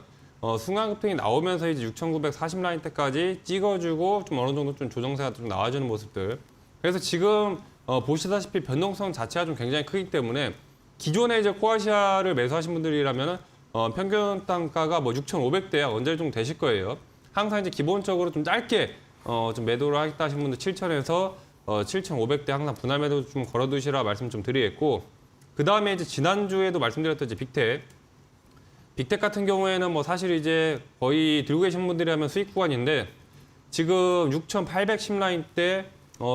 순간 급등이 나오면서 이제 6,940 라인대까지 찍어주고 좀 어느 정도 좀 조정세가 좀 나와주는 모습들. 그래서 지금 보시다시피 변동성 자체가 좀 굉장히 크기 때문에 기존에 이제 코아시아를 매수하신 분들이라면은 평균 단가가 뭐 6,500대야 언제 좀 되실 거예요. 항상 이제 기본적으로 좀 짧게 좀 매도를 하겠다 하신 분들 7,000에서 7,500대 항상 분할 매도 좀 걸어두시라 말씀 좀 드리겠고 그 다음에 이제 지난주에도 말씀드렸던 이제 빅텍 같은 경우에는 뭐 사실 이제 거의 들고 계신 분들이라면 수익 구간인데 지금 6,810 라인대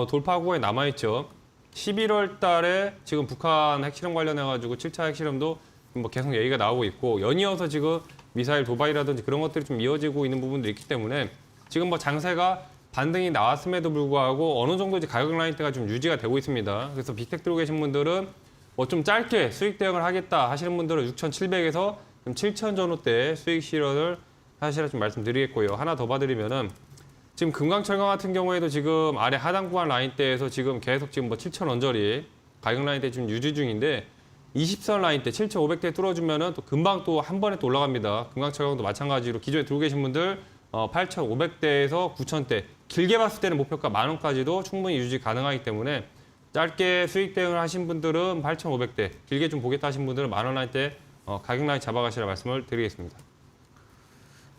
돌파 구간이 남아있죠. 11월 달에 지금 북한 핵실험 관련해가지고 7차 핵실험도 뭐 계속 얘기가 나오고 있고 연이어서 지금 미사일 도발이라든지 그런 것들이 좀 이어지고 있는 부분들이 있기 때문에 지금 뭐 장세가 반등이 나왔음에도 불구하고 어느 정도 이제 가격 라인대가 좀 유지가 되고 있습니다. 그래서 빅텍 들고 계신 분들은 뭐 좀 짧게 수익 대응을 하겠다 하시는 분들은 6,700에서 7,000 전후대 수익 실현을 하시라 좀 말씀드리겠고요. 하나 더 봐드리면은 지금 금강철강 같은 경우에도 지금 아래 하단 구간 라인대에서 지금 계속 지금 뭐 7,000 언저리 가격 라인대 좀 유지 중인데 20선 라인대 7,500대 뚫어주면은 또 금방 또 한 번에 또 올라갑니다. 금강철강도 마찬가지로 기존에 들고 계신 분들 8,500대에서 9,000대 길게 봤을 때는 목표가 10,000원까지도 충분히 유지 가능하기 때문에 짧게 수익 대응을 하신 분들은 8,500대 길게 좀 보겠다 하신 분들은 10,000원 라인대 가격 라인 잡아가시라 말씀을 드리겠습니다.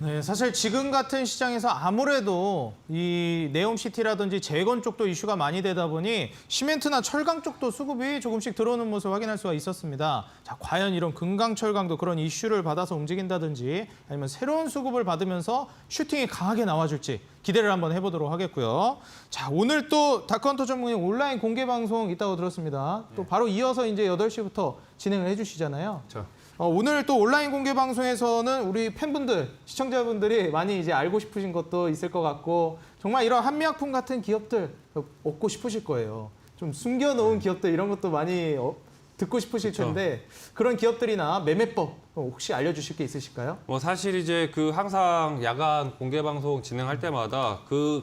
네, 사실 지금 같은 시장에서 아무래도 이 네옴시티라든지 재건 쪽도 이슈가 많이 되다 보니 시멘트나 철강 쪽도 수급이 조금씩 들어오는 모습을 확인할 수가 있었습니다. 자, 과연 이런 금강철강도 그런 이슈를 받아서 움직인다든지 아니면 새로운 수급을 받으면서 슈팅이 강하게 나와줄지 기대를 한번 해보도록 하겠고요. 자, 오늘 또 다크헌터 전문가님 온라인 공개 방송 있다고 들었습니다. 또 바로 이어서 이제 8시부터 진행을 해주시잖아요. 그렇죠. 오늘 또 온라인 공개 방송에서는 우리 팬분들, 시청자분들이 많이 이제 알고 싶으신 것도 있을 것 같고 정말 이런 한미약품 같은 기업들 얻고 싶으실 거예요. 좀 숨겨놓은 기업들 이런 것도 많이 듣고 싶으실 텐데 그런 기업들이나 매매법 혹시 알려주실 게 있으실까요? 사실 이제 항상 야간 공개 방송 진행할 때마다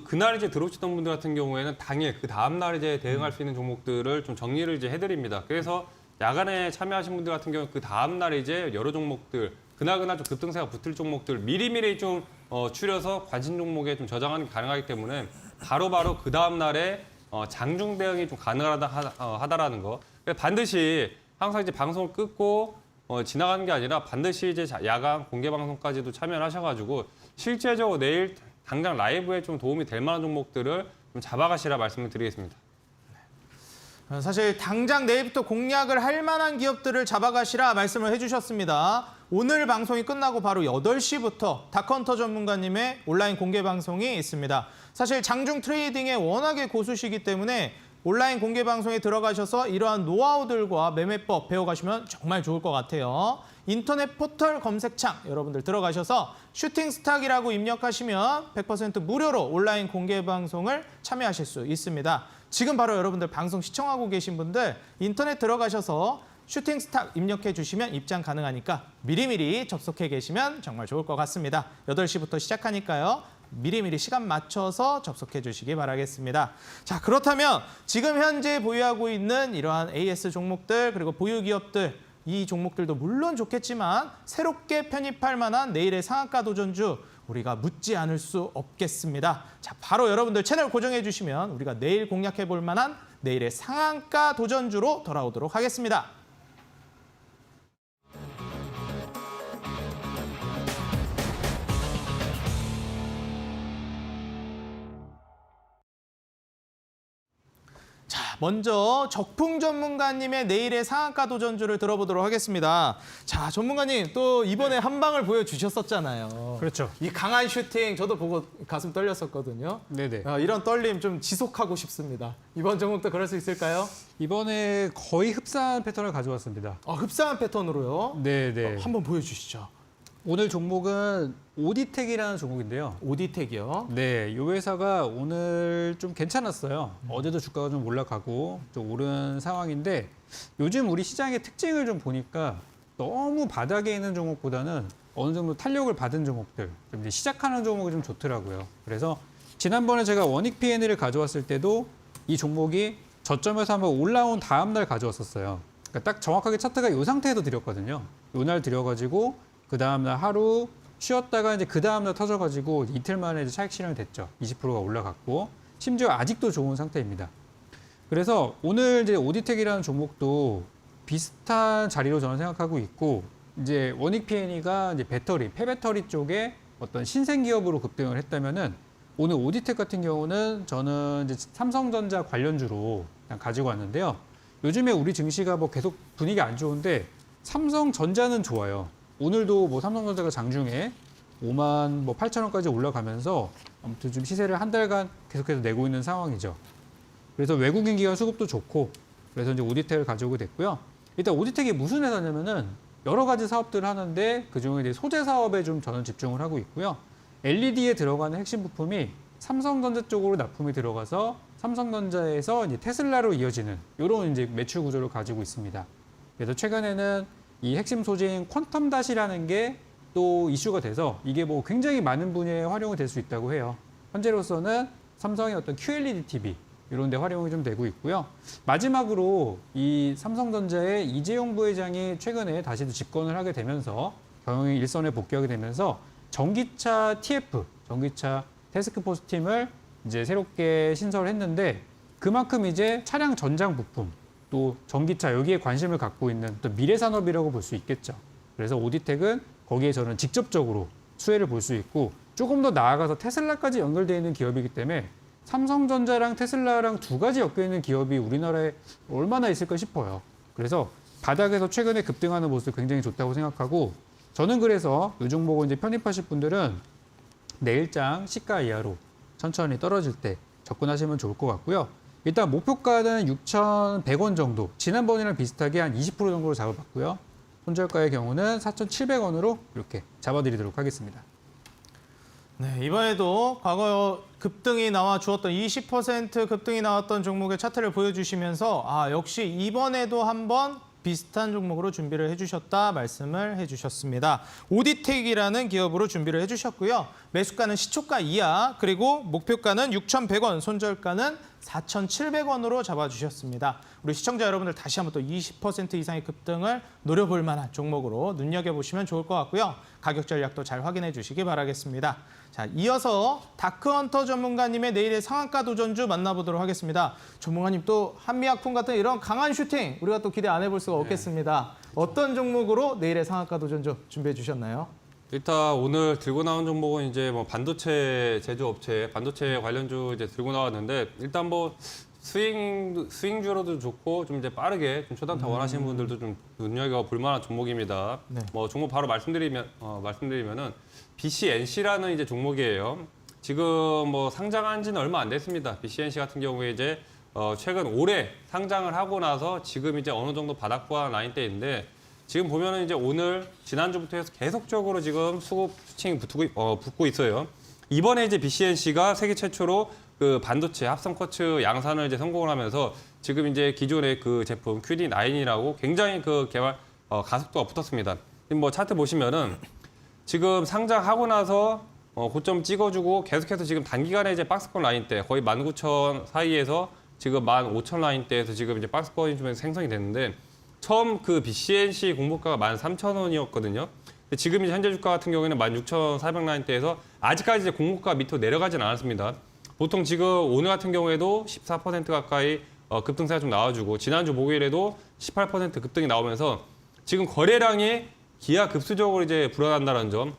그날 이제 들어오시던 분들 같은 경우에는 당일 그 다음 날 이제 대응할 수 있는 종목들을 좀 정리를 이제 해드립니다. 그래서 야간에 참여하신 분들 같은 경우 그 다음 날에 이제 여러 종목들 그날 좀 급등세가 붙을 종목들 미리미리 좀 추려서 관심 종목에 좀 저장하는 게 가능하기 때문에 바로바로 그 다음 날에 장중 대응이 좀 가능하다라는 거. 반드시 항상 이제 방송을 끊고 지나가는 게 아니라 반드시 이제 야간 공개 방송까지도 참여를 하셔가지고 실제적으로 내일 당장 라이브에 좀 도움이 될 만한 종목들을 좀 잡아가시라 말씀을 드리겠습니다. 사실 당장 내일부터 공략을 할 만한 기업들을 잡아가시라 말씀을 해주셨습니다. 오늘 방송이 끝나고 바로 8시부터 다크헌터 전문가님의 온라인 공개 방송이 있습니다. 사실 장중 트레이딩에 워낙에 고수시기 때문에 온라인 공개 방송에 들어가셔서 이러한 노하우들과 매매법 배워가시면 정말 좋을 것 같아요. 인터넷 포털 검색창 여러분들 들어가셔서 슈팅스탁이라고 입력하시면 100% 무료로 온라인 공개 방송을 참여하실 수 있습니다. 지금 바로 여러분들 방송 시청하고 계신 분들 인터넷 들어가셔서 슈팅스탁 입력해 주시면 입장 가능하니까 미리미리 접속해 계시면 정말 좋을 것 같습니다. 8시부터 시작하니까요. 미리미리 시간 맞춰서 접속해 주시기 바라겠습니다. 자, 그렇다면 지금 현재 보유하고 있는 이러한 AS 종목들 그리고 보유 기업들 이 종목들도 물론 좋겠지만 새롭게 편입할 만한 내일의 상한가 도전주 우리가 묻지 않을 수 없겠습니다. 자, 바로 여러분들 채널 고정해 주시면 우리가 내일 공략해 볼 만한 내일의 상한가 도전주로 돌아오도록 하겠습니다. 자, 먼저 적풍 전문가님의 내일의 상한가 도전주를 들어보도록 하겠습니다. 자, 전문가님 또 이번에 한 방을 보여주셨었잖아요. 그렇죠. 이 강한 슈팅 저도 보고 가슴 떨렸었거든요. 네네. 이런 떨림 좀 지속하고 싶습니다. 이번 종목도 그럴 수 있을까요? 이번에 거의 흡사한 패턴을 가져왔습니다. 흡사한 패턴으로요? 네네. 한번 보여주시죠. 오늘 종목은 오디텍이라는 종목인데요. 오디텍이요? 네, 이 회사가 오늘 좀 괜찮았어요. 어제도 주가가 좀 올라가고 좀 오른 상황인데 요즘 우리 시장의 특징을 좀 보니까 너무 바닥에 있는 종목보다는 어느 정도 탄력을 받은 종목들, 좀 이제 시작하는 종목이 좀 좋더라고요. 그래서 지난번에 제가 원익 P&L을 가져왔을 때도 이 종목이 저점에서 한번 올라온 다음 날 가져왔었어요. 그러니까 딱 정확하게 차트가 이 상태에서 드렸거든요. 이날 드려가지고 그 다음날 하루 쉬었다가 이제 그 다음날 터져가지고 이틀 만에 이제 차익 실현이 됐죠. 20%가 올라갔고 심지어 아직도 좋은 상태입니다. 그래서 오늘 이제 오디텍이라는 종목도 비슷한 자리로 저는 생각하고 있고 이제 원익 P&E가 이제 배터리, 폐배터리 쪽에 어떤 신생 기업으로 급등을 했다면은 오늘 오디텍 같은 경우는 저는 이제 삼성전자 관련주로 그냥 가지고 왔는데요. 요즘에 우리 증시가 뭐 계속 분위기 안 좋은데 삼성전자는 좋아요. 오늘도 뭐 삼성전자가 장중에 5만 8천 원까지 올라가면서 아무튼 좀 시세를 한 달간 계속해서 내고 있는 상황이죠. 그래서 외국인 기관 수급도 좋고 그래서 이제 오디텍을 가져오게 됐고요. 일단 오디텍이 무슨 회사냐면은 여러 가지 사업들을 하는데 그중에 이제 소재 사업에 좀 저는 집중을 하고 있고요. LED에 들어가는 핵심 부품이 삼성전자 쪽으로 납품이 들어가서 삼성전자에서 이제 테슬라로 이어지는 이런 이제 매출 구조를 가지고 있습니다. 그래서 최근에는 이 핵심 소재인 퀀텀 닷이라는 게 또 이슈가 돼서 이게 뭐 굉장히 많은 분야에 활용이 될 수 있다고 해요. 현재로서는 삼성의 어떤 QLED TV 이런 데 활용이 좀 되고 있고요. 마지막으로 이 삼성전자의 이재용 부회장이 최근에 다시 집권을 하게 되면서 경영의 일선에 복귀하게 되면서 전기차 TF, 전기차 태스크포스 팀을 이제 새롭게 신설을 했는데 그만큼 이제 차량 전장 부품 또 전기차 여기에 관심을 갖고 있는 또 미래 산업이라고 볼 수 있겠죠. 그래서 오디텍은 거기에 저는 직접적으로 수혜를 볼 수 있고 조금 더 나아가서 테슬라까지 연결되어 있는 기업이기 때문에 삼성전자랑 테슬라랑 두 가지 엮여 있는 기업이 우리나라에 얼마나 있을까 싶어요. 그래서 바닥에서 최근에 급등하는 모습 굉장히 좋다고 생각하고 저는 그래서 이 종목을 이제 편입하실 분들은 내일장 시가 이하로 천천히 떨어질 때 접근하시면 좋을 것 같고요. 일단 목표가는 6,100원 정도, 지난번이랑 비슷하게 한 20% 정도로 잡아봤고요. 손절가의 경우는 4,700원으로 이렇게 잡아드리도록 하겠습니다. 네, 이번에도 과거 급등이 나와 주었던 20% 급등이 나왔던 종목의 차트를 보여주시면서 역시 이번에도 한번 비슷한 종목으로 준비를 해주셨다 말씀을 해주셨습니다. 오디텍이라는 기업으로 준비를 해주셨고요. 매수가는 시초가 이하, 그리고 목표가는 6,100원, 손절가는 4,700원으로 잡아주셨습니다. 우리 시청자 여러분들 다시 한번 또 20% 이상의 급등을 노려볼 만한 종목으로 눈여겨보시면 좋을 것 같고요. 가격 전략도 잘 확인해 주시기 바라겠습니다. 자, 이어서 다크헌터 전문가님의 내일의 상한가 도전주 만나보도록 하겠습니다. 전문가님 또 한미약품 같은 이런 강한 슈팅 우리가 또 기대 안 해볼 수가 없겠습니다. 어떤 종목으로 내일의 상한가 도전주 준비해 주셨나요? 일단 오늘 들고 나온 종목은 이제 뭐 반도체 제조업체, 반도체 관련주 이제 들고 나왔는데 일단 뭐 스윙주로도 좋고 좀 이제 빠르게 좀 초단타 원하시는 분들도 좀 눈여겨 볼 만한 종목입니다. 네. 뭐 종목 바로 말씀드리면은 BCNC라는 이제 종목이에요. 지금 뭐 상장한 지는 얼마 안 됐습니다. BCNC 같은 경우에 이제 최근 올해 상장을 하고 나서 지금 이제 어느 정도 바닥과 라인대인데 지금 보면은 이제 오늘 지난주부터 해서 계속적으로 지금 수급 수칭이 붙고 있어요. 이번에 이제 BCNC가 세계 최초로 그 반도체 합성 쿼츠 양산을 이제 성공을 하면서 지금 이제 기존의 그 제품 QD9이라고 굉장히 그 개발 가속도가 붙었습니다. 뭐 차트 보시면은 지금 상장하고 나서 고점 찍어주고 계속해서 지금 단기간에 이제 박스권 라인대 거의 19,000 사이에서 지금 15,000 라인대에서 지금 이제 박스권이 좀 생성이 됐는데 처음 그 BCNC 공모가가 13,000원이었거든요. 지금 이제 현재 주가 같은 경우에는 16,400 라인대에서 아직까지 이제 공모가 밑으로 내려가진 않았습니다. 보통 지금 오늘 같은 경우에도 14% 가까이 급등세가 좀 나와주고 지난주 목요일에도 18% 급등이 나오면서 지금 거래량이 기하급수적으로 이제 불어난다는 점.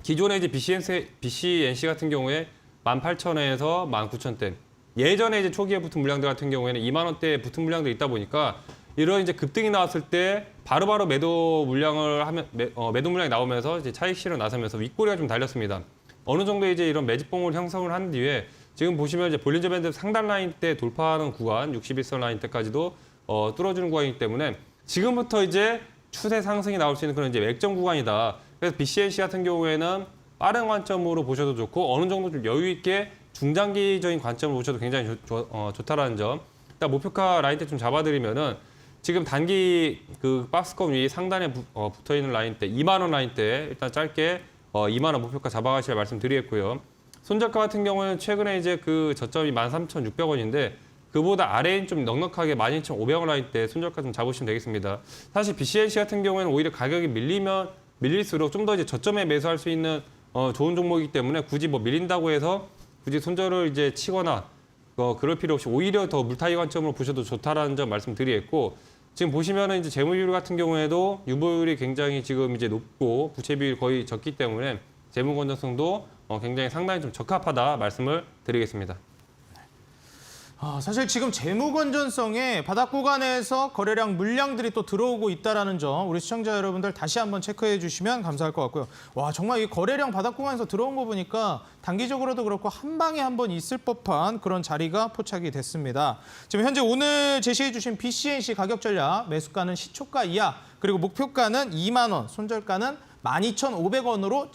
기존에 이제 BCNC 같은 경우에 18,000원에서 19,000대. 예전에 이제 초기에 붙은 물량들 같은 경우에는 2만 원대에 붙은 물량들이 있다 보니까 이런 이제 급등이 나왔을 때 바로바로 매도 물량을 하면 매도 물량이 나오면서 이제 차익 실현 나서면서 윗꼬리가 좀 달렸습니다. 어느 정도 이제 이런 매집봉을 형성을 한 뒤에 지금 보시면 이제 볼린저 밴드 상단 라인 때 돌파하는 구간 61선 라인 때까지도 뚫어주는 구간이기 때문에 지금부터 이제 추세 상승이 나올 수 있는 그런 이제 맥점 구간이다. 그래서 BCNC 같은 경우에는 빠른 관점으로 보셔도 좋고 어느 정도 좀 여유 있게 중장기적인 관점으로 보셔도 굉장히 좋다라는 점. 일단 목표가 라인 때 좀 잡아드리면은 지금 단기 그 박스권 위 상단에 붙어 있는 라인 때 2만 원 라인 때 일단 짧게 2만 원 목표가 잡아가실 말씀드리겠고요. 손절가 같은 경우는 최근에 이제 그 저점이 13,600원인데 그보다 아래인 좀 넉넉하게 12,500원 라인 때 손절가 좀 잡으시면 되겠습니다. 사실 BCNC 같은 경우에는 오히려 가격이 밀릴수록 좀 더 이제 저점에 매수할 수 있는 좋은 종목이기 때문에 굳이 뭐 밀린다고 해서 굳이 손절을 이제 치거나 그럴 필요 없이 오히려 더 물타기 관점으로 보셔도 좋다라는 점 말씀드리겠고 지금 보시면은 이제 재무 비율 같은 경우에도 유보율이 굉장히 지금 이제 높고 부채 비율이 거의 적기 때문에 재무 건전성도 굉장히 상당히 좀 적합하다 말씀을 드리겠습니다. 사실 지금 재무 건전성에 바닥 구간에서 거래량 물량들이 또 들어오고 있다는 점 우리 시청자 여러분들 다시 한번 체크해 주시면 감사할 것 같고요. 와 정말 이 거래량 바닥 구간에서 들어온 거 보니까 단기적으로도 그렇고 한 방에 한번 있을 법한 그런 자리가 포착이 됐습니다. 지금 현재 오늘 제시해 주신 BCNC 가격 전략 매수가는 시초가 이하 그리고 목표가는 2만 원, 손절가는 12,500원으로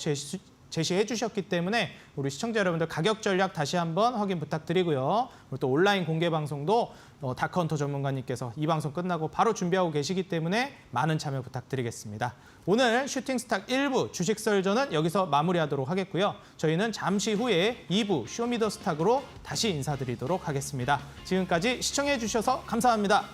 제시해 주셨기 때문에 우리 시청자 여러분들 가격 전략 다시 한번 확인 부탁드리고요. 그리고 또 온라인 공개 방송도 다크헌터 전문가님께서 이 방송 끝나고 바로 준비하고 계시기 때문에 많은 참여 부탁드리겠습니다. 오늘 슈팅스탁 1부 주식 설전은 여기서 마무리하도록 하겠고요. 저희는 잠시 후에 2부 쇼미더스탁으로 다시 인사드리도록 하겠습니다. 지금까지 시청해 주셔서 감사합니다.